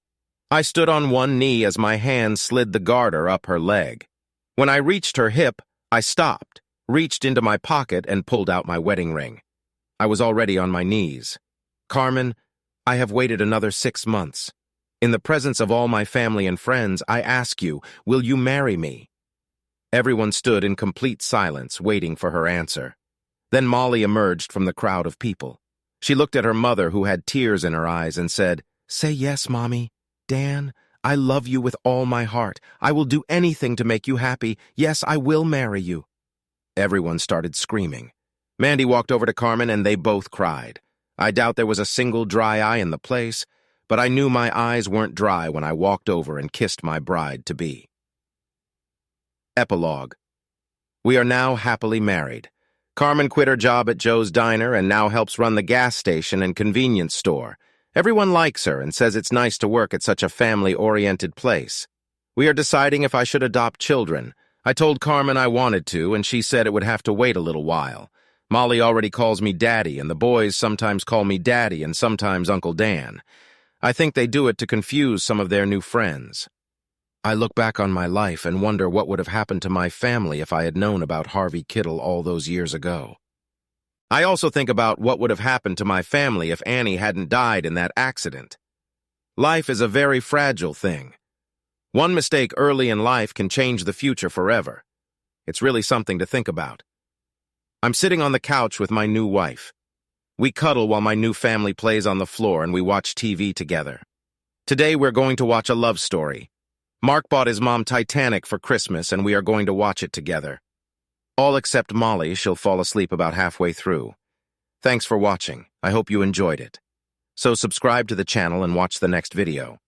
I stood on one knee as my hand slid the garter up her leg. When I reached her hip, I stopped, reached into my pocket, and pulled out my wedding ring. I was already on my knees. Carmen, I have waited another 6 months. In the presence of all my family and friends, I ask you, will you marry me? Everyone stood in complete silence, waiting for her answer. Then Molly emerged from the crowd of people. She looked at her mother, who had tears in her eyes, and said, "Say yes, Mommy. Dan, I love you with all my heart. I will do anything to make you happy. Yes, I will marry you." Everyone started screaming. Mandy walked over to Carmen, and they both cried. I doubt there was a single dry eye in the place, but I knew my eyes weren't dry when I walked over and kissed my bride-to-be. Epilogue. We are now happily married. Carmen quit her job at Joe's Diner and now helps run the gas station and convenience store. Everyone likes her and says it's nice to work at such a family-oriented place. We are deciding if I should adopt children. I told Carmen I wanted to, and she said it would have to wait a little while. Molly already calls me Daddy, and the boys sometimes call me Daddy and sometimes Uncle Dan. I think they do it to confuse some of their new friends. I look back on my life and wonder what would have happened to my family if I had known about Harvey Kittle all those years ago. I also think about what would have happened to my family if Annie hadn't died in that accident. Life is a very fragile thing. One mistake early in life can change the future forever. It's really something to think about. I'm sitting on the couch with my new wife. We cuddle while my new family plays on the floor and we watch TV together. Today we're going to watch a love story. Mark bought his mom Titanic for Christmas and we are going to watch it together. All except Molly, she'll fall asleep about halfway through. Thanks for watching. I hope you enjoyed it. So subscribe to the channel and watch the next video.